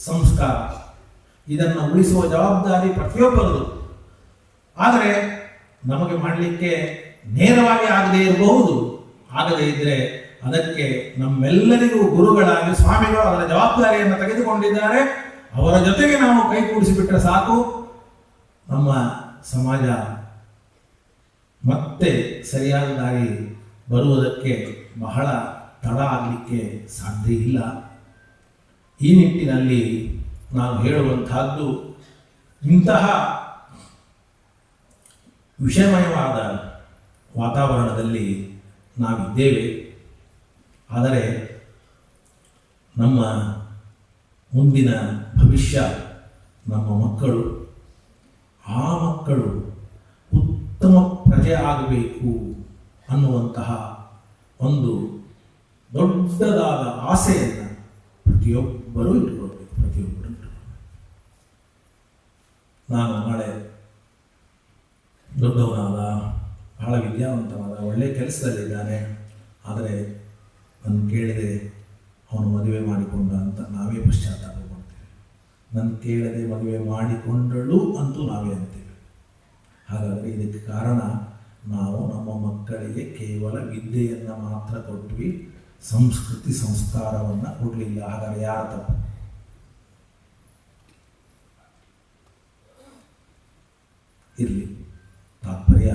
ಸಂಸ್ಕಾರ ಇದನ್ನು ಉಳಿಸುವ ಜವಾಬ್ದಾರಿ ಪ್ರತಿಯೊಬ್ಬರದು. ಆದರೆ ನಮಗೆ ಮಾಡಲಿಕ್ಕೆ ನೇರವಾಗಿ ಆಗದೇ ಇರಬಹುದು. ಆಗದೇ ಇದ್ರೆ ಅದಕ್ಕೆ ನಮ್ಮೆಲ್ಲರಿಗೂ ಗುರುಗಳಾಗಿ ಸ್ವಾಮಿಗಳು ಅದರ ಜವಾಬ್ದಾರಿಯನ್ನು ತೆಗೆದುಕೊಂಡಿದ್ದಾರೆ. ಅವರ ಜೊತೆಗೆ ನಾವು ಕೈಗೂಡಿಸಿಬಿಟ್ರೆ ಸಾಕು, ನಮ್ಮ ಸಮಾಜ ಮತ್ತೆ ಸರಿಯಾದ ದಾರಿ ಬರುವುದಕ್ಕೆ ಬಹಳ ತಡ ಆಗಲಿಕ್ಕೆ ಸಾಧ್ಯ ಇಲ್ಲ. ಈ ನಿಟ್ಟಿನಲ್ಲಿ ನಾನು ಹೇಳುವಂತಹದ್ದು, ಇಂತಹ ವಿಷಮಯವಾದ ವಾತಾವರಣದಲ್ಲಿ ನಾವಿದ್ದೇವೆ. ಆದರೆ ನಮ್ಮ ಮುಂದಿನ ಭವಿಷ್ಯ, ನಮ್ಮ ಮಕ್ಕಳು, ಆ ಮಕ್ಕಳು ಉತ್ತಮ ಪ್ರಜೆ ಆಗಬೇಕು ಅನ್ನುವಂತಹ ಒಂದು ದೊಡ್ಡದಾದ ಆಸೆಯನ್ನು ಪ್ರತಿಯೊಬ್ಬ ಪ್ರತಿಯೊಬ್ಬರೂ ಇಟ್ಕೊಳ್ಬೇಕು, ಪ್ರತಿಯೊಬ್ಬರು ಇಟ್ಕೊಳ್ಬೇಕು. ನಾನು ನಾಳೆ ದೊಡ್ಡವನಾದ, ಬಹಳ ವಿದ್ಯಾವಂತನಾದ, ಒಳ್ಳೆಯ ಕೆಲಸದಲ್ಲಿದ್ದಾನೆ, ಆದರೆ ನನ್ನ ಕೇಳದೆ ಅವನು ಮದುವೆ ಮಾಡಿಕೊಂಡ ಅಂತ ನಾವೇ ಪಶ್ಚಾತ್ತಾಪ ಮಾಡ್ತೇವೆ. ನನ್ನ ಕೇಳದೆ ಮದುವೆ ಮಾಡಿಕೊಂಡಳು ಅಂತೂ ನಾವೇ ಅಂತೀವಿ. ಹಾಗಾದರೆ ಇದಕ್ಕೆ ಕಾರಣ ನಾವು ನಮ್ಮ ಮಕ್ಕಳಿಗೆ ಕೇವಲ ವಿದ್ಯೆಯನ್ನು ಮಾತ್ರ ಕೊಟ್ವಿ, ಸಂಸ್ಕೃತಿ ಸಂಸ್ಕಾರವನ್ನು ಕೊಡಲಿಲ್ಲ. ಹಾಗಾದರೆ ಯಾರ ತಪ್ಪು? ಇರಲಿ, ತಾತ್ಪರ್ಯ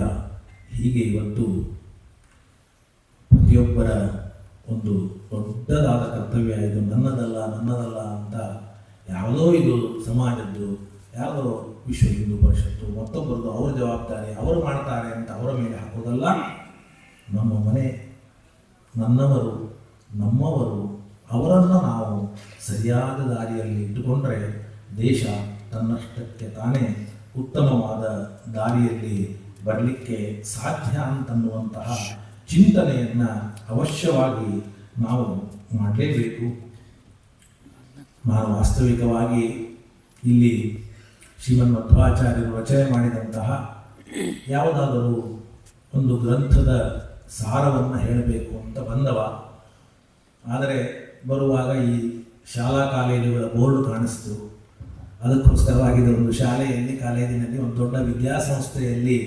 ಹೀಗೆ ಇವತ್ತು ಪ್ರತಿಯೊಬ್ಬರ ಒಂದು ದೊಡ್ಡದಾದ ಕರ್ತವ್ಯ, ಇದು ನನ್ನದಲ್ಲ ಅಂತ ಯಾವುದೋ ಇದು ಸಮಾಜದ್ದು, ಯಾವುದೋ ವಿಶ್ವ ಹಿಂದೂ ಪರಿಷತ್ತು ಮತ್ತೊಬ್ಬರದು ಅವರ ಜವಾಬ್ದಾರಿ, ಅವರು ಮಾಡ್ತಾರೆ ಅಂತ ಅವರ ಮೇಲೆ ಹಾಕೋದಲ್ಲ. ನಮ್ಮ ಮನೆ, ನನ್ನವರು, ನಮ್ಮವರು, ಅವರನ್ನು ನಾವು ಸರಿಯಾದ ದಾರಿಯಲ್ಲಿ ಇಟ್ಟುಕೊಂಡ್ರೆ ದೇಶ ತನ್ನಷ್ಟಕ್ಕೆ ತಾನೇ ಉತ್ತಮವಾದ ದಾರಿಯಲ್ಲಿ ಬರಲಿಕ್ಕೆ ಸಾಧ್ಯ ಅಂತನ್ನುವಂತಹ ಚಿಂತನೆಯನ್ನು ಅವಶ್ಯವಾಗಿ ನಾವು ಮಾಡಲೇಬೇಕು. ನಾನು ವಾಸ್ತವಿಕವಾಗಿ ಇಲ್ಲಿ ಶ್ರೀಮನ್ ಮಧ್ವಾಚಾರ್ಯರು ರಚನೆ ಮಾಡಿದಂತಹ ಯಾವುದಾದರೂ ಒಂದು ಗ್ರಂಥದ ಸಾರವನ್ನು ಹೇಳಬೇಕು ಅಂತ ಬಂದವ. ಆದರೆ ಬರುವಾಗ ಈ ಶಾಲಾ ಕಾಲೇಜುಗಳ ಬೋರ್ಡ್ ಕಾಣಿಸ್ತು. ಅದಕ್ಕೋಸ್ಕರವಾಗಿ ಒಂದು ಶಾಲೆಯಲ್ಲಿ, ಕಾಲೇಜಿನಲ್ಲಿ, ಒಂದು ದೊಡ್ಡ ವಿದ್ಯಾಸಂಸ್ಥೆಯಲ್ಲಿ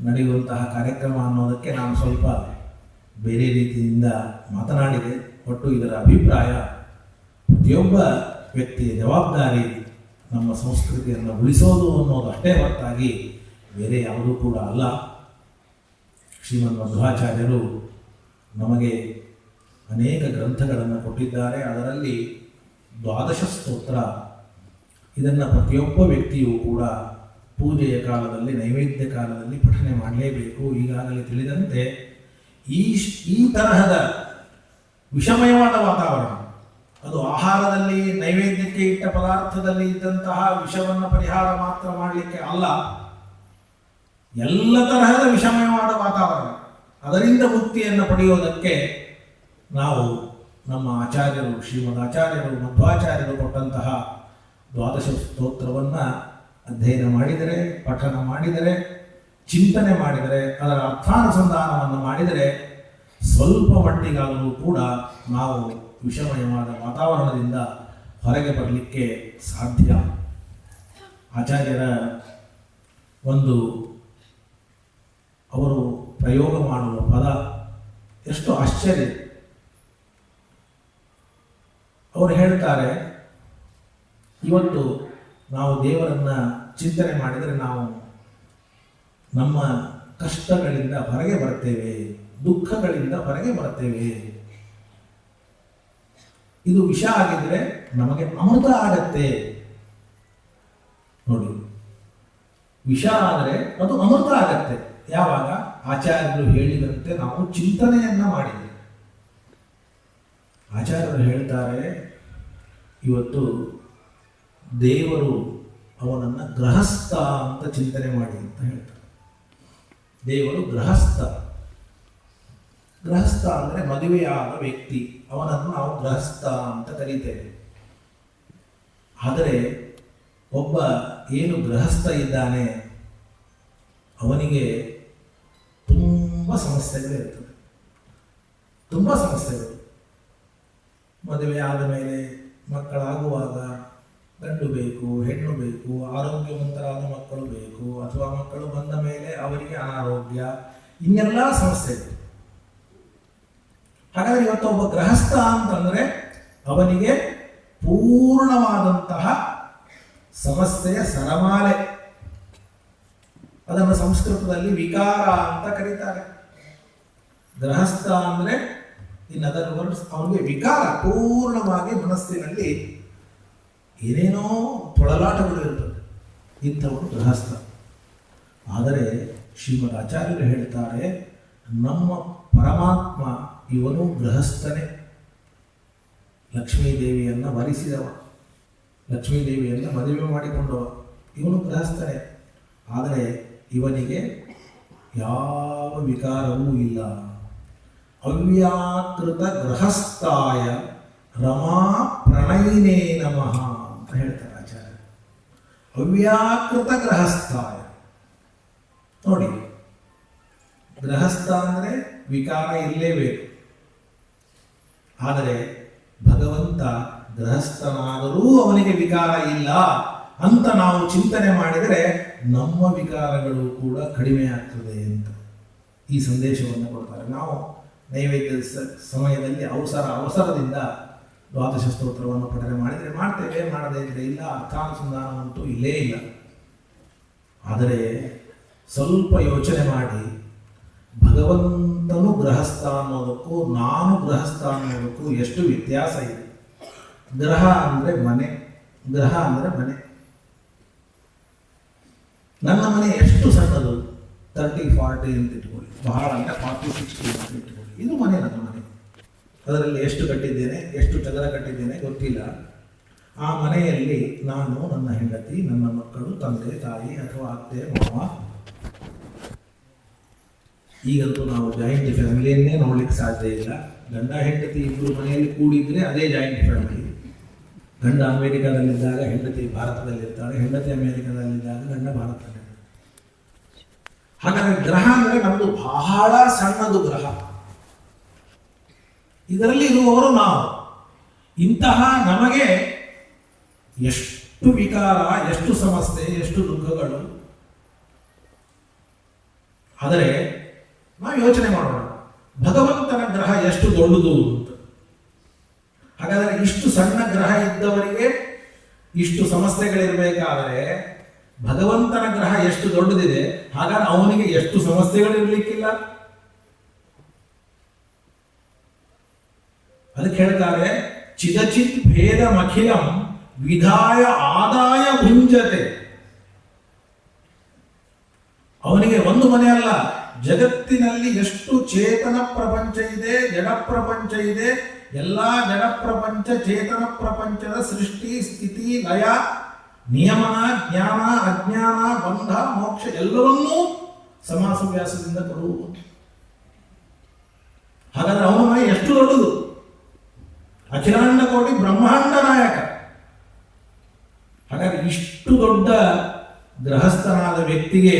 ನಡೆಯುವಂತಹ ಕಾರ್ಯಕ್ರಮ ಅನ್ನೋದಕ್ಕೆ ನಾನು ಸ್ವಲ್ಪ ಬೇರೆ ರೀತಿಯಿಂದ ಮಾತನಾಡಿದೆ. ಒಟ್ಟು ಇದರ ಅಭಿಪ್ರಾಯ, ಪ್ರತಿಯೊಬ್ಬ ವ್ಯಕ್ತಿಯ ಜವಾಬ್ದಾರಿ ನಮ್ಮ ಸಂಸ್ಕೃತಿಯನ್ನು ಉಳಿಸೋದು ಅನ್ನೋದು ಅಷ್ಟೇ ಹೊರತಾಗಿ ಬೇರೆ ಯಾವುದೂ ಕೂಡ ಅಲ್ಲ. ಶ್ರೀಮನ್ ಮಧ್ವಾಚಾರ್ಯರು ನಮಗೆ ಅನೇಕ ಗ್ರಂಥಗಳನ್ನು ಕೊಟ್ಟಿದ್ದಾರೆ. ಅದರಲ್ಲಿ 12 ಸ್ತೋತ್ರ, ಇದನ್ನು ಪ್ರತಿಯೊಬ್ಬ ವ್ಯಕ್ತಿಯೂ ಕೂಡ ಪೂಜೆಯ ಕಾಲದಲ್ಲಿ, ನೈವೇದ್ಯ ಕಾಲದಲ್ಲಿ ಪಠನೆ ಮಾಡಲೇಬೇಕು. ಈಗಾಗಲೇ ತಿಳಿದಂತೆ ಈ ತರಹದ ವಿಷಮಯವಾದ ವಾತಾವರಣ, ಅದು ಆಹಾರದಲ್ಲಿ, ನೈವೇದ್ಯಕ್ಕೆ ಇಟ್ಟ ಪದಾರ್ಥದಲ್ಲಿ ಇದ್ದಂತಹ ವಿಷವನ್ನು ಪರಿಹಾರ ಮಾತ್ರ ಮಾಡಲಿಕ್ಕೆ ಅಲ್ಲ, ಎಲ್ಲ ತರಹದ ವಿಷಮಯವಾದ ವಾತಾವರಣ, ಅದರಿಂದ ಮುಕ್ತಿಯನ್ನು ಪಡೆಯೋದಕ್ಕೆ ನಾವು ನಮ್ಮ ಆಚಾರ್ಯರು, ಶ್ರೀಮದ್ ಆಚಾರ್ಯರು, ಮಧ್ವಾಚಾರ್ಯರು ಕೊಟ್ಟಂತಹ 12 ಸ್ತೋತ್ರವನ್ನು ಅಧ್ಯಯನ ಮಾಡಿದರೆ, ಪಠನ ಮಾಡಿದರೆ, ಚಿಂತನೆ ಮಾಡಿದರೆ, ಅದರ ಅರ್ಥಾನುಸಂಧಾನವನ್ನು ಮಾಡಿದರೆ ಸ್ವಲ್ಪ ಮಟ್ಟಿಗಾದರೂ ಕೂಡ ನಾವು ವಿಷಮಯವಾದ ವಾತಾವರಣದಿಂದ ಹೊರಗೆ ಬರಲಿಕ್ಕೆ ಸಾಧ್ಯ. ಆಚಾರ್ಯರ ಒಂದು ಅವರು ಪ್ರಯೋಗ ಮಾಡುವ ಪದ ಎಷ್ಟು ಆಶ್ಚರ್ಯ. ಅವರು ಹೇಳ್ತಾರೆ, ಇವತ್ತು ನಾವು ದೇವರನ್ನು ಚಿಂತನೆ ಮಾಡಿದರೆ ನಾವು ನಮ್ಮ ಕಷ್ಟಗಳಿಂದ ಹೊರಗೆ ಬರ್ತೇವೆ, ದುಃಖಗಳಿಂದ ಹೊರಗೆ ಬರ್ತೇವೆ. ಇದು ವಿಷ ಆಗಿದ್ರೆ ನಮಗೆ ಅಮೃತ ಆಗತ್ತೆ. ನೋಡಿ, ವಿಷ ಆದರೆ ಅದು ಅಮೃತ ಆಗತ್ತೆ ಯಾವಾಗ ಆಚಾರ್ಯರು ಹೇಳಿದಂತೆ ನಾವು ಚಿಂತನೆಯನ್ನ ಮಾಡಿದರೆ. ಆಚಾರ್ಯರು ಹೇಳ್ತಾರೆ, ಇವತ್ತು ದೇವರು ಅವನನ್ನು ಗೃಹಸ್ಥ ಅಂತ ಚಿಂತನೆ ಮಾಡಿ ಅಂತ ಹೇಳ್ತಾರೆ. ದೇವರು ಗೃಹಸ್ಥ. ಗೃಹಸ್ಥ ಅಂದರೆ ಮದುವೆಯಾದ ವ್ಯಕ್ತಿ, ಅವನನ್ನು ನಾವು ಗೃಹಸ್ಥ ಅಂತ ಕರೀತೇವೆ. ಆದರೆ ಒಬ್ಬ ಏನು ಗೃಹಸ್ಥ ಇದ್ದಾನೆ ಅವನಿಗೆ ತುಂಬ ಸಮಸ್ಯೆಗಳಿರ್ತದೆ, ತುಂಬ ಸಮಸ್ಯೆಗಳು. ಮದುವೆ ಆದ ಮೇಲೆ ಮಕ್ಕಳಾಗುವಾಗ ಗಂಡು ಬೇಕು, ಹೆಣ್ಣು ಬೇಕು, ಆರೋಗ್ಯವಂತರಾದ ಮಕ್ಕಳು ಬೇಕು, ಅಥವಾ ಮಕ್ಕಳು ಬಂದ ಮೇಲೆ ಅವರಿಗೆ ಅನಾರೋಗ್ಯ, ಇನ್ನೆಲ್ಲ ಸಮಸ್ಯೆಗಳು. ಹಾಗಾದರೆ ಇವತ್ತು ಒಬ್ಬ ಗೃಹಸ್ಥ ಅಂತಂದರೆ ಅವನಿಗೆ ಪೂರ್ಣವಾದಂತಹ ಸಮಸ್ಯೆಯ ಸರಮಾಲೆ. ಅದನ್ನು ಸಂಸ್ಕೃತದಲ್ಲಿ ವಿಕಾರ ಅಂತ ಕರೀತಾರೆ. ಗೃಹಸ್ಥ ಅಂದರೆ ಇನ್ ಅದರ್ ವರ್ಡ್ಸ್ ಅವನಿಗೆ ವಿಕಾರ, ಪೂರ್ಣವಾಗಿ ಮನಸ್ಸಿನಲ್ಲಿ ಏನೇನೋ ತೊಳಲಾಟಗಳು ಇರ್ತದೆ, ಇಂಥವನು ಗೃಹಸ್ಥ. ಆದರೆ ಶ್ರೀಮದ್ ಆಚಾರ್ಯರು ಹೇಳ್ತಾರೆ, ನಮ್ಮ ಪರಮಾತ್ಮ ಇವನು ಗೃಹಸ್ಥನೇ. ಲಕ್ಷ್ಮೀದೇವಿಯನ್ನು ವರಿಸಿದವ, ಲಕ್ಷ್ಮೀದೇವಿಯನ್ನು ಮದುವೆ ಮಾಡಿಕೊಂಡವ, ಇವನು ಗೃಹಸ್ಥನೇ. ಆದರೆ ಇವನಿಗೆ ಯಾವ ವಿಕಾರವೂ ಇಲ್ಲ. ಅವ್ಯಾಕೃತ ಗೃಹಸ್ಥಾಯ ರಮಾ ಪ್ರಣಯಿನೇ ನಮಃ ಅಂತ ಹೇಳ್ತಾರೆ ಆಚಾರ್ಯ. ಅವ್ಯಾಕೃತ ಗೃಹಸ್ಥಾಯ. ನೋಡಿ, ಗೃಹಸ್ಥ ಅಂದರೆ ವಿಕಾರ ಇರಲೇಬೇಕು. ಆದರೆ ಭಗವಂತ ಗೃಹಸ್ಥನಾದರೂ ಅವನಿಗೆ ವಿಕಾರ ಇಲ್ಲ ಅಂತ ನಾವು ಚಿಂತನೆ ಮಾಡಿದರೆ ನಮ್ಮ ವಿಕಾರಗಳು ಕೂಡ ಕಡಿಮೆ ಆಗ್ತದೆ ಅಂತ ಈ ಸಂದೇಶವನ್ನು ಕೊಡ್ತಾರೆ. ನಾವು ನೈವೇದ್ಯದ ಸಮಯದಲ್ಲಿ ಅವಸರದಿಂದ ದ್ವಾದಶ ಸ್ತೋತ್ರವನ್ನು ಪಠನೆ ಮಾಡಿದರೆ ಮಾಡ್ತೇವೆ, ಮಾಡದೇ ಇದ್ರೆ ಇಲ್ಲ. ಅರ್ಥಾನುಸಂಧಾನವಂತೂ ಇಲ್ಲೇ ಇಲ್ಲ. ಆದರೆ ಸ್ವಲ್ಪ ಯೋಚನೆ ಮಾಡಿ, ಭಗವಂತನು ಗೃಹಸ್ಥ ಅನ್ನೋದಕ್ಕೂ ನಾನು ಗೃಹಸ್ಥ ಅನ್ನೋದಕ್ಕೂ ಎಷ್ಟು ವ್ಯತ್ಯಾಸ ಇದೆ. ಗೃಹ ಅಂದರೆ ಮನೆ, ಗೃಹ ಅಂದರೆ ಮನೆ. ನನ್ನ ಮನೆ ಎಷ್ಟು ಸಣ್ಣದು, 30-40 ಅಂತ ಇಟ್ಕೊಳ್ಳಿ, ಬಹಳ ಅಂದರೆ 40-60 ಅಂತ ಇಟ್ಕೊಳ್ಳಿ. ಇದು ಮನೆ, ನನ್ನ ಮನೆ. ಅದರಲ್ಲಿ ಎಷ್ಟು ಕಟ್ಟಿದ್ದೇನೆ, ಎಷ್ಟು ಚದರ ಕಟ್ಟಿದ್ದೇನೆ ಗೊತ್ತಿಲ್ಲ. ಆ ಮನೆಯಲ್ಲಿ ನಾನು, ನನ್ನ ಹೆಂಡತಿ, ನನ್ನ ಮಕ್ಕಳು, ತಂದೆ ತಾಯಿ ಅಥವಾ ಅತ್ತೆ ಮಾವ. ಈಗಂತೂ ನಾವು ಜಾಯಿಂಟ್ ಫ್ಯಾಮಿಲಿಯನ್ನೇ ನೋಡ್ಲಿಕ್ಕೆ ಸಾಧ್ಯ ಇಲ್ಲ. ಗಂಡ ಹೆಂಡತಿ ಇಬ್ಬರು ಮನೆಯಲ್ಲಿ ಕೂಡಿದ್ರೆ ಅದೇ ಜಾಯಿಂಟ್ ಫ್ಯಾಮಿಲಿ. ಗಂಡ ಅಮೆರಿಕಾದಲ್ಲಿದ್ದಾಗ ಹೆಂಡತಿ ಭಾರತದಲ್ಲಿರ್ತಾಳೆ, ಹೆಂಡತಿ ಅಮೆರಿಕಾದಲ್ಲಿದ್ದಾಗ ಗಂಡ ಭಾರತದಲ್ಲಿ. ಹಾಗಾದರೆ ಗ್ರಹ ಅಂದರೆ ನಮ್ಮದು ಬಹಳ ಸಣ್ಣದು ಗ್ರಹ. ಇದರಲ್ಲಿ ಇರುವವರು ನಾವು. ಇಂತಹ ನಮಗೆ ಎಷ್ಟು ವಿಕಾರ, ಎಷ್ಟು ಸಮಸ್ಯೆ, ಎಷ್ಟು ದುಃಖಗಳು. ಆದರೆ ನಾವು ಯೋಚನೆ ಮಾಡೋಣ, ಭಗವಂತನ ಗ್ರಹ ಎಷ್ಟು ದೊಡ್ಡದು ಅಂತ. ಹಾಗಾದರೆ ಇಷ್ಟು ಸಣ್ಣ ಗ್ರಹ ಇದ್ದವರಿಗೆ ಇಷ್ಟು ಸಮಸ್ಯೆಗಳಿರಬೇಕಾದರೆ ಭಗವಂತನ ಗ್ರಹ ಎಷ್ಟು ದೊಡ್ಡದಿದೆ, ಹಾಗಾದ್ರೆ ಅವನಿಗೆ ಎಷ್ಟು ಸಮಸ್ಯೆಗಳಿರ್ಲಿಕ್ಕಿಲ್ಲ. ಅದಕ್ಕೆ ಹೇಳ್ತಾರೆ, ಚಿದಚಿತ್ ಭೇದಮಖಿಲಂ ವಿಧಾಯ ಆದಾಯ ಭುಂಜತೆ. ಅವನಿಗೆ ಒಂದು ಮನೆ ಅಲ್ಲ, ಜಗತ್ತಿನಲ್ಲಿ ಎಷ್ಟು ಚೇತನ ಪ್ರಪಂಚ ಇದೆ, ಜಡ ಪ್ರಪಂಚ ಇದೆ, ಎಲ್ಲ ಜಡ ಪ್ರಪಂಚ, ಚೇತನ ಪ್ರಪಂಚದ ಸೃಷ್ಟಿ, ಸ್ಥಿತಿ, ಲಯ, ನಿಯಮನ, ಜ್ಞಾನ, ಅಜ್ಞಾನ, ಬಂಧ, ಮೋಕ್ಷ ಎಲ್ಲವನ್ನೂ ಸಮಾಸ ವ್ಯಾಸದಿಂದ ಕೊಡುವುದು. ಹಾಗಾದ್ರೆ ಅವನ ಮೈ ಎಷ್ಟು ದೊಡ್ಡದು. ಅಖಿಲಾಂಡ ಕೋಟಿ ಬ್ರಹ್ಮಾಂಡ ನಾಯಕ. ಹಾಗಾಗಿ ಇಷ್ಟು ದೊಡ್ಡ ಗೃಹಸ್ಥನಾದ ವ್ಯಕ್ತಿಗೆ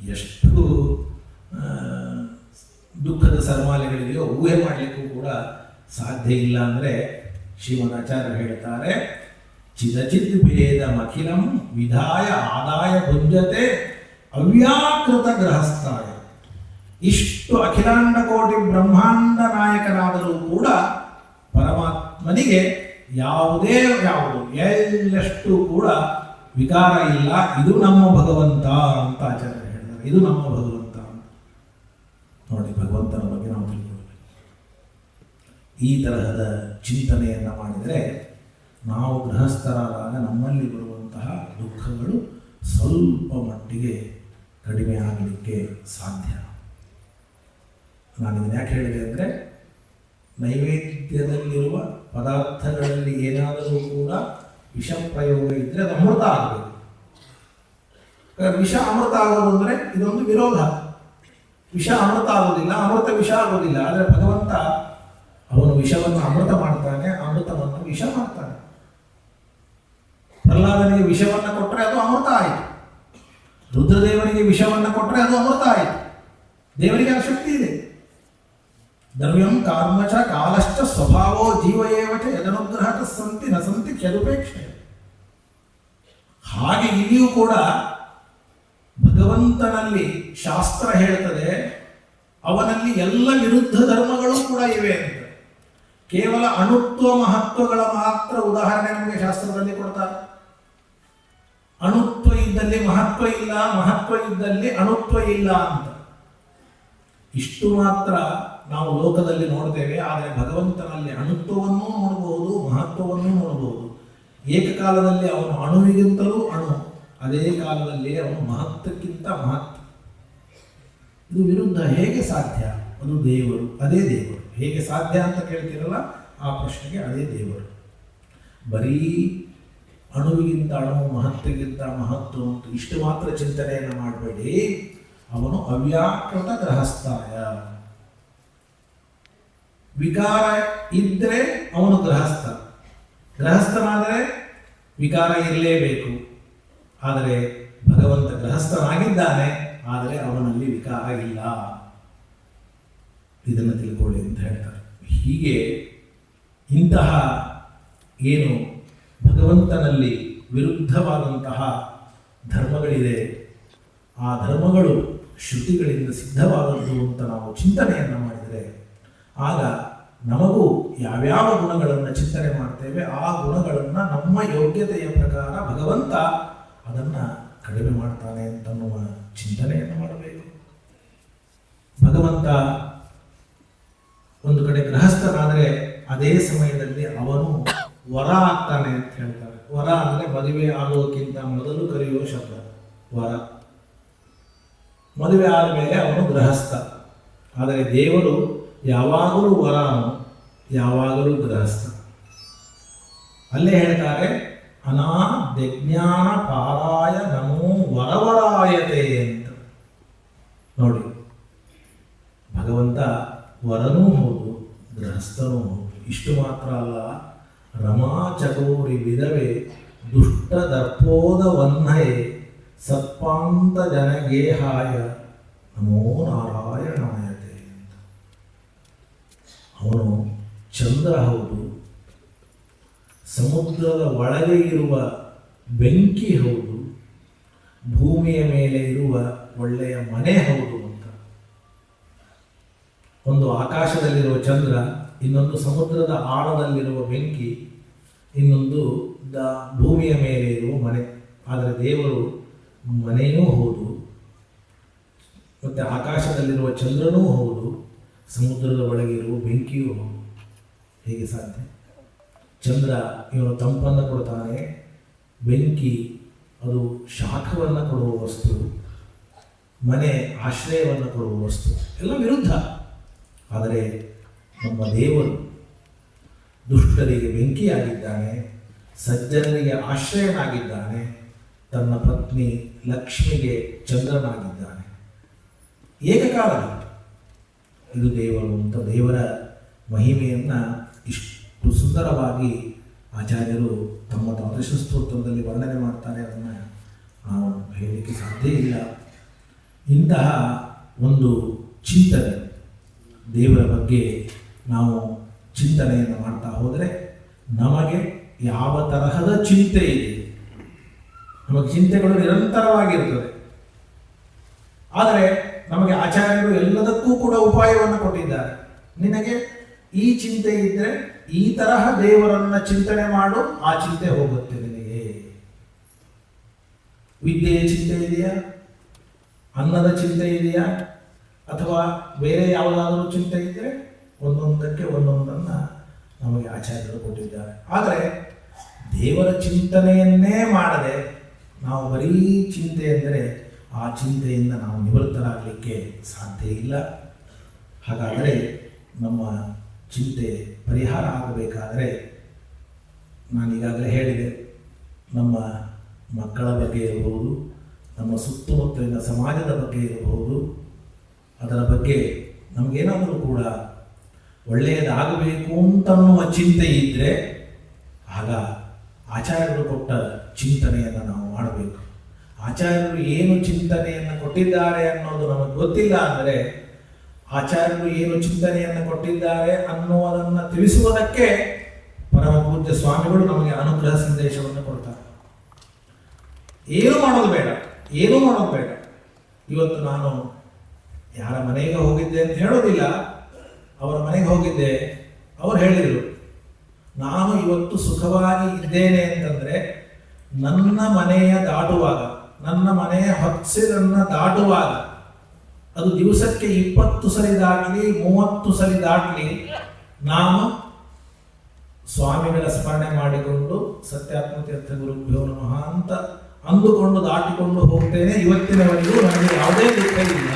ಎಷ್ಟು ದುಃಖದ ಸರಮಾಲೆಗಳಿದೆಯೋ ಊಹೆ ಮಾಡಲಿಕ್ಕೂ ಕೂಡ ಸಾಧ್ಯ ಇಲ್ಲ. ಅಂದರೆ ಶ್ರೀಮದಾಚಾರ್ಯರು ಹೇಳ್ತಾರೆ, ಚಿದಚಿತ್ ಭೇದಮಖಿಲಂ ವಿಧಾಯ ಆದಾಯ ಭುಂಜತೆ ಅವ್ಯಾಕೃತ ಗೃಹಸ್ಥಾಯ. ಇಷ್ಟು ಅಖಿಲಾಂಡ ಕೋಟಿ ಬ್ರಹ್ಮಾಂಡ ನಾಯಕನಾದರೂ ಕೂಡ ಪರಮಾತ್ಮನಿಗೆ ಯಾವುದು ಎಲ್ಲಷ್ಟು ಕೂಡ ವಿಕಾರ ಇಲ್ಲ. ಇದು ನಮ್ಮ ಭಗವಂತ ಅಂತ ಆಚಾರ್ಯ ಹೇಳಿದ್ದಾರೆ. ಇದು ನಮ್ಮ ಭಗವಂತ ಅಂತ. ನೋಡಿ, ಭಗವಂತನ ಬಗ್ಗೆ ನಾವು ತಿಳ್ಕೊಳ್ಬೇಕು. ಈ ತರಹದ ಚಿಂತನೆಯನ್ನು ಮಾಡಿದರೆ ನಾವು ಗೃಹಸ್ಥರಾದಾಗ ನಮ್ಮಲ್ಲಿ ಬರುವಂತಹ ದುಃಖಗಳು ಸ್ವಲ್ಪ ಮಟ್ಟಿಗೆ ಕಡಿಮೆ ಆಗಲಿಕ್ಕೆ ಸಾಧ್ಯ. ನಾನು ಇದನ್ನು ಯಾಕೆ ಹೇಳಿದೆ ಅಂದರೆ, ನೈವೇದ್ಯದಲ್ಲಿರುವ ಪದಾರ್ಥಗಳಲ್ಲಿ ಏನಾದರೂ ಕೂಡ ವಿಷ ಪ್ರಯೋಗ ಇದ್ದರೆ ಅದು ಅಮೃತ ಆಗಬೇಕು. ವಿಷ ಅಮೃತ ಆಗೋದು ಅಂದರೆ ಇದೊಂದು ವಿರೋಧ. ವಿಷ ಅಮೃತ ಆಗೋದಿಲ್ಲ, ಅಮೃತ ವಿಷ ಆಗೋದಿಲ್ಲ. ಆದರೆ ಭಗವಂತ ಅವನು ವಿಷವನ್ನು ಅಮೃತ ಮಾಡ್ತಾನೆ, ಅಮೃತವನ್ನು ವಿಷ ಮಾಡ್ತಾನೆ. ಪ್ರಹ್ಲಾದನಿಗೆ ವಿಷವನ್ನು ಕೊಟ್ಟರೆ ಅದು ಅಮೃತ ಆಯಿತು, ರುದ್ರದೇವನಿಗೆ ವಿಷವನ್ನು ಕೊಟ್ಟರೆ ಅದು ಅಮೃತ ಆಯಿತು. ದೇವರಿಗೆ ಆ ಶಕ್ತಿ ಇದೆ. ದ್ರವ್ಯಂ ಕಾಮಚ ಕಾಲಶ್ಚ ಸ್ವಭಾವೋ ಜೀವಯೇವಚ ಯದನುಗ್ರಹತ ಸಂತಿ ನ ಸಂತಿ ಖ್ಯದುಪೇಕ್ಷೆ. ಹಾಗೆ ಇಲ್ಲಿಯೂ ಕೂಡ ಭಗವಂತನಲ್ಲಿ ಶಾಸ್ತ್ರ ಹೇಳ್ತದೆ, ಅವನಲ್ಲಿ ಎಲ್ಲ ವಿರುದ್ಧ ಧರ್ಮಗಳು ಕೂಡ ಇವೆ ಅಂತ. ಕೇವಲ ಅಣುತ್ವ ಮಹತ್ವಗಳ ಮಾತ್ರ ಉದಾಹರಣೆ ನಮಗೆ ಶಾಸ್ತ್ರದಲ್ಲಿ ಕೊಡ್ತಾರೆ. ಅಣುತ್ವ ಇದ್ದಲ್ಲಿ ಮಹತ್ವ ಇಲ್ಲ, ಮಹತ್ವ ಇದ್ದಲ್ಲಿ ಅಣುತ್ವ ಇಲ್ಲ ಅಂತ. ಇಷ್ಟು ಮಾತ್ರ ನಾವು ಲೋಕದಲ್ಲಿ ನೋಡ್ತೇವೆ. ಆದರೆ ಭಗವಂತನಲ್ಲಿ ಅಣುತ್ವವನ್ನೂ ನೋಡಬಹುದು, ಮಹತ್ವವನ್ನೂ ನೋಡಬಹುದು. ಏಕಕಾಲದಲ್ಲಿ ಅವನು ಅಣುವಿಗಿಂತಲೂ ಅಣು, ಅದೇ ಕಾಲದಲ್ಲಿ ಅವನು ಮಹತ್ವಕ್ಕಿಂತ ಮಹತ್ವ. ಇದು ವಿರುದ್ಧ ಹೇಗೆ ಸಾಧ್ಯ? ಅದು ದೇವರು, ಅದೇ ದೇವರು. ಹೇಗೆ ಸಾಧ್ಯ ಅಂತ ಕೇಳ್ತೀರಲ್ಲ, ಆ ಪ್ರಶ್ನೆಗೆ ಅದೇ ದೇವರು. ಬರೀ ಅಣುವಿಗಿಂತ ಅಣು, ಮಹತ್ವಕ್ಕಿಂತ ಮಹತ್ವ ಅಂತ ಇಷ್ಟು ಮಾತ್ರ ಚಿಂತನೆಯನ್ನು ಮಾಡಬೇಡಿ. ಅವನು ಅವ್ಯಾಕೃತ ಗೃಹಸ್ಥಾಯ. ವಿಕಾರ ಇದ್ದರೆ ಅವನು ಗೃಹಸ್ಥ, ಗೃಹಸ್ಥನಾದರೆ ವಿಕಾರ ಇರಲೇಬೇಕು. ಆದರೆ ಭಗವಂತ ಗೃಹಸ್ಥನಾಗಿದ್ದಾನೆ, ಆದರೆ ಅವನಲ್ಲಿ ವಿಕಾರ ಇಲ್ಲ. ಇದನ್ನು ತಿಳ್ಕೊಳ್ಳಿ ಅಂತ ಹೇಳ್ತಾರೆ. ಹೀಗೆ ಇಂತಹ ಏನು ಭಗವಂತನಲ್ಲಿ ವಿರುದ್ಧವಾದಂತಹ ಧರ್ಮಗಳಿದೆ, ಆ ಧರ್ಮಗಳು ಶ್ರುತಿಗಳಿಂದ ಸಿದ್ಧವಾದದ್ದು ಅಂತ ನಾವು ಚಿಂತನೆಯನ್ನು ಮಾಡಿದರೆ ಆಗ ನಮಗೂ ಯಾವ್ಯಾವ ಗುಣಗಳನ್ನು ಚಿಂತನೆ ಮಾಡ್ತೇವೆ ಆ ಗುಣಗಳನ್ನು ನಮ್ಮ ಯೋಗ್ಯತೆಯ ಪ್ರಕಾರ ಭಗವಂತ ಅದನ್ನು ಕಡಿಮೆ ಮಾಡ್ತಾನೆ ಅಂತನ್ನುವ ಚಿಂತನೆಯನ್ನು ಮಾಡಬೇಕು. ಭಗವಂತ ಒಂದು ಕಡೆ ಗೃಹಸ್ಥನಾದರೆ ಅದೇ ಸಮಯದಲ್ಲಿ ಅವನು ವರ ಆಗ್ತಾನೆ ಅಂತ ಹೇಳ್ತಾರೆ. ವರ ಅಂದರೆ ಮದುವೆ ಆಗೋಕ್ಕಿಂತ ಮೊದಲು ಕರೆಯುವ ಶಬ್ದ ವರ. ಮದುವೆ ಆದಮೇಲೆ ಅವನು ಗೃಹಸ್ಥ. ಆದರೆ ದೇವರು ಯಾವಾಗಲೂ ವರನು, ಯಾವಾಗಲೂ ಗೃಹಸ್ಥ. ಅಲ್ಲೇ ಹೇಳ್ತಾರೆ ಅನಾದ್ಯಜ್ಞಾನ ಪಾರಾಯ ನಮೋ ವರವರಾಯತೆ ಅಂತ. ನೋಡಿ, ಭಗವಂತ ವರನೂ ಹೌದು, ಗೃಹಸ್ಥನೂ ಹೌದು. ಇಷ್ಟು ಮಾತ್ರ ಅಲ್ಲ, ರಮಾ ಚಕೋರಿ ವಿಧವೆ ದುಷ್ಟ ದರ್ಪೋದ ವನ್ಹಯೆ ಸತ್ಪಾಂತ ಜನಗೇಹಾಯ ನಮೋ ನಾರಾಯಣಾಯತೆ ಅಂತ. ಅವನು ಚಂದ್ರ ಹೌದು, ಸಮುದ್ರದ ಒಳಗೆ ಇರುವ ಬೆಂಕಿ ಹೌದು, ಭೂಮಿಯ ಮೇಲೆ ಇರುವ ಒಳ್ಳೆಯ ಮನೆ ಹೌದು ಅಂತ. ಒಂದು ಆಕಾಶದಲ್ಲಿರುವ ಚಂದ್ರ, ಇನ್ನೊಂದು ಸಮುದ್ರದ ಆಳದಲ್ಲಿರುವ ಬೆಂಕಿ, ಇನ್ನೊಂದು ಭೂಮಿಯ ಮೇಲೆ ಇರುವ ಮನೆ. ಆದರೆ ದೇವರು ಮನೆಯೂ ಹೌದು, ಮತ್ತು ಆಕಾಶದಲ್ಲಿರುವ ಚಂದ್ರನೂ ಹೌದು, ಸಮುದ್ರದ ಒಳಗಿರುವ ಬೆಂಕಿಯೂ ಹೌದು. ಹೇಗೆ ಸಾಧ್ಯ? ಚಂದ್ರ ಇವನು ತಂಪನ್ನು ಕೊಡ್ತಾನೆ, ಬೆಂಕಿ ಅದು ಶಾಖವನ್ನು ಕೊಡುವ ವಸ್ತು, ಮನೆ ಆಶ್ರಯವನ್ನು ಕೊಡುವ ವಸ್ತು, ಎಲ್ಲ ವಿರುದ್ಧ. ಆದರೆ ನಮ್ಮ ದೇವರು ದುಷ್ಟರಿಗೆ ಬೆಂಕಿಯಾಗಿದ್ದಾನೆ, ಸಜ್ಜನರಿಗೆ ಆಶ್ರಯನಾಗಿದ್ದಾನೆ, ತನ್ನ ಪತ್ನಿ ಲಕ್ಷ್ಮಿಗೆ ಚಂದ್ರನಾಗಿದ್ದಾನೆ. ಏಕಕಾಲದಲ್ಲಿ ಇದು ದೇವರು ಅಂತ ದೇವರ ಮಹಿಮೆಯನ್ನು ಇಷ್ಟು ಸುಂದರವಾಗಿ ಆಚಾರ್ಯರು ತಮ್ಮ ದ್ವಾದಶ ಸ್ತೋತ್ರದಲ್ಲಿ ವರ್ಣನೆ ಮಾಡ್ತಾರೆ. ಅದನ್ನು ನಾವು ಹೇಳಲಿಕ್ಕೆ ಸಾಧ್ಯ ಇಲ್ಲ. ಇಂತಹ ಒಂದು ಚಿಂತನೆ ದೇವರ ಬಗ್ಗೆ ನಾವು ಚಿಂತನೆಯನ್ನು ಮಾಡ್ತಾ ಹೋದರೆ ನಮಗೆ ಯಾವ ತರಹದ ಚಿಂತೆ ಇದೆ, ನಮಗೆ ಚಿಂತೆಗಳು ನಿರಂತರವಾಗಿರ್ತದೆ. ಆದರೆ ನಮಗೆ ಆಚಾರ್ಯರು ಎಲ್ಲದಕ್ಕೂ ಕೂಡ ಉಪಾಯವನ್ನು ಕೊಟ್ಟಿದ್ದಾರೆ. ನಿನಗೆ ಈ ಚಿಂತೆ ಇದ್ದರೆ ಈ ತರಹ ದೇವರನ್ನ ಚಿಂತನೆ ಮಾಡು, ಆ ಚಿಂತೆ ಹೋಗುತ್ತೆ ನಿನಗೆ. ವಿದ್ಯೆಯ ಚಿಂತೆ ಇದೆಯಾ, ಅನ್ನದ ಚಿಂತೆ ಇದೆಯಾ, ಅಥವಾ ಬೇರೆ ಯಾವುದಾದರೂ ಚಿಂತೆ ಇದ್ದರೆ ಒಂದೊಂದಕ್ಕೆ ಒಂದೊಂದನ್ನು ನಮಗೆ ಆಚಾರ್ಯರು ಕೊಟ್ಟಿದ್ದಾರೆ. ಆದರೆ ದೇವರ ಚಿಂತನೆಯನ್ನೇ ಮಾಡದೆ ನಾವು ಬರೀ ಚಿಂತೆ ಎಂದರೆ ಆ ಚಿಂತೆಯಿಂದ ನಾವು ನಿವೃತ್ತರಾಗಲಿಕ್ಕೆ ಸಾಧ್ಯ ಇಲ್ಲ. ಹಾಗಾದರೆ ನಮ್ಮ ಚಿಂತೆ ಪರಿಹಾರ ಆಗಬೇಕಾದರೆ ನಾನೀಗಾಗಲೇ ಹೇಳಿದೆ, ನಮ್ಮ ಮಕ್ಕಳ ಬಗ್ಗೆ ಇರಬಹುದು, ನಮ್ಮ ಸುತ್ತಮುತ್ತಲಿನ ಸಮಾಜದ ಬಗ್ಗೆ ಇರಬಹುದು, ಅದರ ಬಗ್ಗೆ ನಮಗೇನಾದರೂ ಕೂಡ ಒಳ್ಳೆಯದಾಗಬೇಕು ಅಂತನ್ನುವ ಚಿಂತೆ ಇದ್ದರೆ ಆಗ ಆಚಾರ್ಯರು ಕೊಟ್ಟ ಚಿಂತನೆಯನ್ನು ನಾವು ಮಾಡಬೇಕು. ಆಚಾರ್ಯರು ಏನು ಚಿಂತನೆಯನ್ನು ಕೊಟ್ಟಿದ್ದಾರೆ ಅನ್ನೋದು ನಮಗೆ ಗೊತ್ತಿಲ್ಲ ಅಂದರೆ ಆಚಾರ್ಯರು ಏನು ಚಿಂತನೆಯನ್ನು ಕೊಟ್ಟಿದ್ದಾರೆ ಅನ್ನುವುದನ್ನು ತಿಳಿಸುವುದಕ್ಕೆ ಪರಮ ಪೂಜ್ಯ ಸ್ವಾಮಿಗಳು ನಮಗೆ ಅನುಗ್ರಹ ಸಂದೇಶವನ್ನು ಕೊಡ್ತಾರೆ. ಏನು ಮಾಡೋದು ಬೇಡ, ಏನೂ ಮಾಡೋದು ಬೇಡ. ಇವತ್ತು ನಾನು ಯಾರ ಮನೆಗೆ ಹೋಗಿದ್ದೆ ಅಂತ ಹೇಳೋದಿಲ್ಲ, ಅವರ ಮನೆಗೆ ಹೋಗಿದ್ದೆ, ಅವರು ಹೇಳಿದರು ನಾನು ಇವತ್ತು ಸುಖವಾಗಿ ಇದ್ದೇನೆ ಅಂತಂದರೆ ನನ್ನ ಮನೆಯ ದಾಟುವಾಗ, ನನ್ನ ಮನೆಯ ಹೊತ್ತಿರನ್ನು ದಾಟುವಾಗ, ಅದು ದಿವಸಕ್ಕೆ 20 ಸರಿ ದಾಟಲಿ 30 ಸರಿ ದಾಟಲಿ, ನಾನು ಸ್ವಾಮಿಗಳ ಸ್ಮರಣೆ ಮಾಡಿಕೊಂಡು ಸತ್ಯಾತ್ಮ ತೀರ್ಥ ಗುರುಭ್ಯೋ ನಮಃ ಅಂತ ಅಂದುಕೊಂಡು ದಾಟಿಕೊಂಡು ಹೋಗ್ತೇನೆ. ಇವತ್ತಿನವರೆಗೂ ನನಗೆ ಯಾವುದೇ ದುಃಖ ಇಲ್ಲ.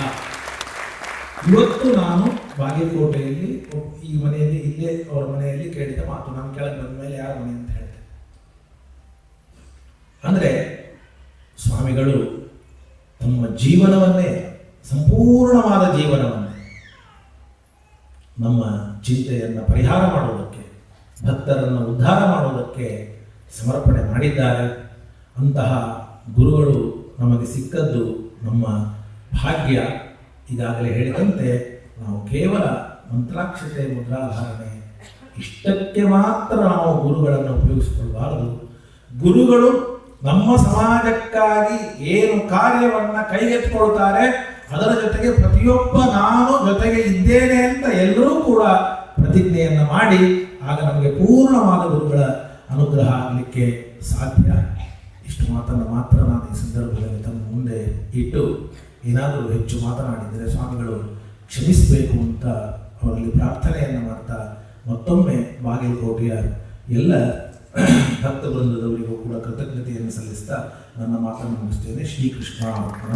ಇವತ್ತು ನಾನು ಬಾಗಲಕೋಟೆಯಲ್ಲಿ ಈ ಮನೆಯಲ್ಲಿ ಇಲ್ಲೇ ಅವರ ಮನೆಯಲ್ಲಿ ಕೇಳಿದ ಮಾತು, ನಾನು ಕೆಳಗೆ ಬಂದ ಮೇಲೆ ಯಾರ ಮನೆ ಅಂತ ಹೇಳ್ತೇನೆ. ಅಂದರೆ ಸ್ವಾಮಿಗಳು ತಮ್ಮ ಜೀವನವನ್ನೇ, ಸಂಪೂರ್ಣವಾದ ಜೀವನವನ್ನೇ ನಮ್ಮ ಚಿಂತೆಯನ್ನು ಪರಿಹಾರ ಮಾಡುವುದಕ್ಕೆ, ಭಕ್ತರನ್ನು ಉದ್ಧಾರ ಮಾಡುವುದಕ್ಕೆ ಸಮರ್ಪಣೆ ಮಾಡಿದ್ದಾರೆ. ಅಂತಹ ಗುರುಗಳು ನಮಗೆ ಸಿಕ್ಕದ್ದು ನಮ್ಮ ಭಾಗ್ಯ. ಈಗಾಗಲೇ ಹೇಳಿದಂತೆ ನಾವು ಕೇವಲ ಮಂತ್ರಾಕ್ಷತೆ, ಮುದ್ರಾಧಾರಣೆ ಇಷ್ಟಕ್ಕೆ ಮಾತ್ರ ನಾವು ಗುರುಗಳನ್ನು ಉಪಯೋಗಿಸಿಕೊಳ್ಳಬಾರದು. ಗುರುಗಳು ನಮ್ಮ ಸಮಾಜಕ್ಕಾಗಿ ಏನು ಕಾರ್ಯವನ್ನು ಕೈಗೆತ್ತಿಕೊಳ್ತಾರೆ ಅದರ ಜೊತೆಗೆ ಪ್ರತಿಯೊಬ್ಬ ನಾನು ಜೊತೆಗೆ ಇದ್ದೇನೆ ಅಂತ ಎಲ್ಲರೂ ಕೂಡ ಪ್ರತಿಜ್ಞೆಯನ್ನು ಮಾಡಿ ಆಗ ನಮಗೆ ಪೂರ್ಣವಾದ ಗುರುಗಳ ಅನುಗ್ರಹ ಆಗಲಿಕ್ಕೆ ಸಾಧ್ಯ. ಇಷ್ಟು ಮಾತನ್ನು ಮಾತ್ರ ನಾನು ಈ ಸಂದರ್ಭದಲ್ಲಿ ತಮ್ಮ ಮುಂದೆ ಇಟ್ಟು ಏನಾದರೂ ಹೆಚ್ಚು ಮಾತನಾಡಿದರೆ ಸ್ವಾಮಿಗಳು ಕ್ಷಮಿಸಬೇಕು ಅಂತ ಅವರಲ್ಲಿ ಪ್ರಾರ್ಥನೆಯನ್ನು ಮಾಡ್ತಾ ಮತ್ತೊಮ್ಮೆ ಬಾಗಲಕೋಟೆಯ ಎಲ್ಲ ಭಕ್ತ ವೃಂದದವರಿಗೂ ಕೂಡ ಕೃತಜ್ಞತೆಯನ್ನು ಸಲ್ಲಿಸ್ತಾ ನನ್ನ ಮಾತನ್ನು ಮುಗಿಸ್ತೇನೆ. ಶ್ರೀಕೃಷ್ಣ ಅರ್ಪಣ.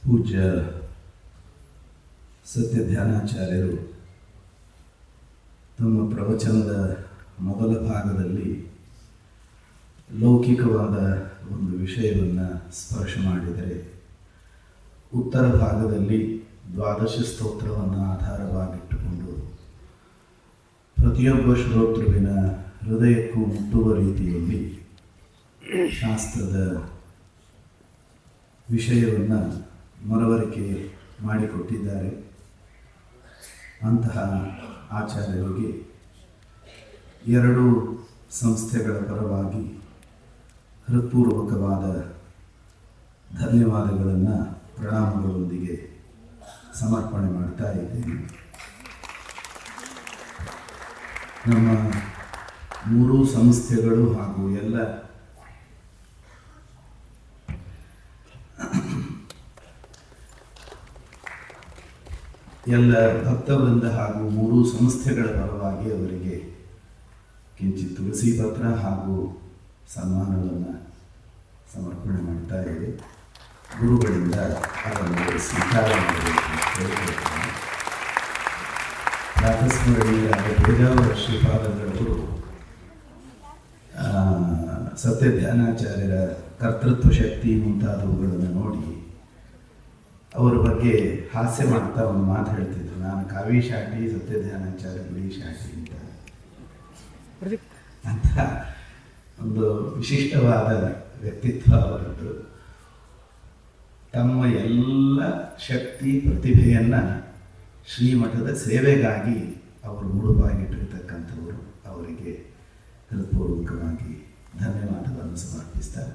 ಪೂಜ್ಯ ಸತ್ಯ ಧ್ಯಾನಾಚಾರ್ಯರು ತಮ್ಮ ಪ್ರವಚನದ ಮೊದಲ ಭಾಗದಲ್ಲಿ ಲೌಕಿಕವಾದ ಒಂದು ವಿಷಯವನ್ನು ಸ್ಪರ್ಶ ಮಾಡಿದರೆ, ಉತ್ತರ ಭಾಗದಲ್ಲಿ ದ್ವಾದಶ ಸ್ತೋತ್ರವನ್ನು ಆಧಾರವಾಗಿಟ್ಟುಕೊಂಡು ಪ್ರತಿಯೊಬ್ಬ ಶ್ರೋತೃವಿನ ಹೃದಯಕ್ಕೂ ಮುಟ್ಟುವ ರೀತಿಯಲ್ಲಿ ಶಾಸ್ತ್ರದ ವಿಷಯವನ್ನು ಮನವರಿಕೆ ಮಾಡಿಕೊಟ್ಟಿದ್ದಾರೆ. ಅಂತಹ ಆಚಾರ್ಯರಿಗೆ ಎರಡು ಸಂಸ್ಥೆಗಳ ಪರವಾಗಿ ಹೃತ್ಪೂರ್ವಕವಾದ ಧನ್ಯವಾದಗಳನ್ನು ಪ್ರಣಾಮಗಳೊಂದಿಗೆ ಸಮರ್ಪಣೆ ಮಾಡ್ತಾ ಇದ್ದೇನೆ. ನಮ್ಮ ಮೂರೂ ಸಂಸ್ಥೆಗಳು ಹಾಗೂ ಎಲ್ಲ ಭಕ್ತವೃಂದ ಹಾಗೂ ಮೂರೂ ಸಂಸ್ಥೆಗಳ ಪರವಾಗಿ ಅವರಿಗೆ ಕಿಂಚಿತ್ ತುಳಸಿ ಪತ್ರ ಹಾಗೂ ಸನ್ಮಾನವನ್ನು ಸಮರ್ಪಣೆ ಮಾಡ್ತಾ ಇದೆ. ಗುರುಗಳಿಂದ ಅದನ್ನು ಸ್ವೀಕಾರ ಮಾಡಬೇಕು. ಪ್ರಾತಸ್ಮರಣೀಯರಾದ ಪೇಜಾವರ ಶ್ರೀಪಾದಂಗಳವರು ಸತ್ಯ ಧ್ಯಾನಾಚಾರ್ಯರ ಕರ್ತೃತ್ವ ಶಕ್ತಿ ಮುಂತಾದವುಗಳನ್ನು ನೋಡಿ ಅವರ ಬಗ್ಗೆ ಹಾಸ್ಯ ಮಾಡ್ತಾ ಒಂದು ಮಾತು ಹೇಳ್ತಿದ್ರು, ನಾನು ಕಾವಿ ಶಾಟಿ, ಸತ್ಯ ಧ್ಯಾನಾಚಾರ್ಯ ಬಿಳಿ ಶಾಟಿ ಅಂತ ಒಂದು ವಿಶಿಷ್ಟವಾದ ವ್ಯಕ್ತಿತ್ವ ಅವರದ್ದು. ತಮ್ಮ ಎಲ್ಲ ಶಕ್ತಿ ಪ್ರತಿಭೆಯನ್ನು ಶ್ರೀಮಠದ ಸೇವೆಗಾಗಿ ಅವರು ಮುಡುಪಾಗಿಟ್ಟಿರ್ತಕ್ಕಂಥವರು. ಅವರಿಗೆ ಹೃತ್ಪೂರ್ವಕವಾಗಿ ಧನ್ಯವಾದಗಳನ್ನು ಸಮರ್ಪಿಸ್ತಾರೆ.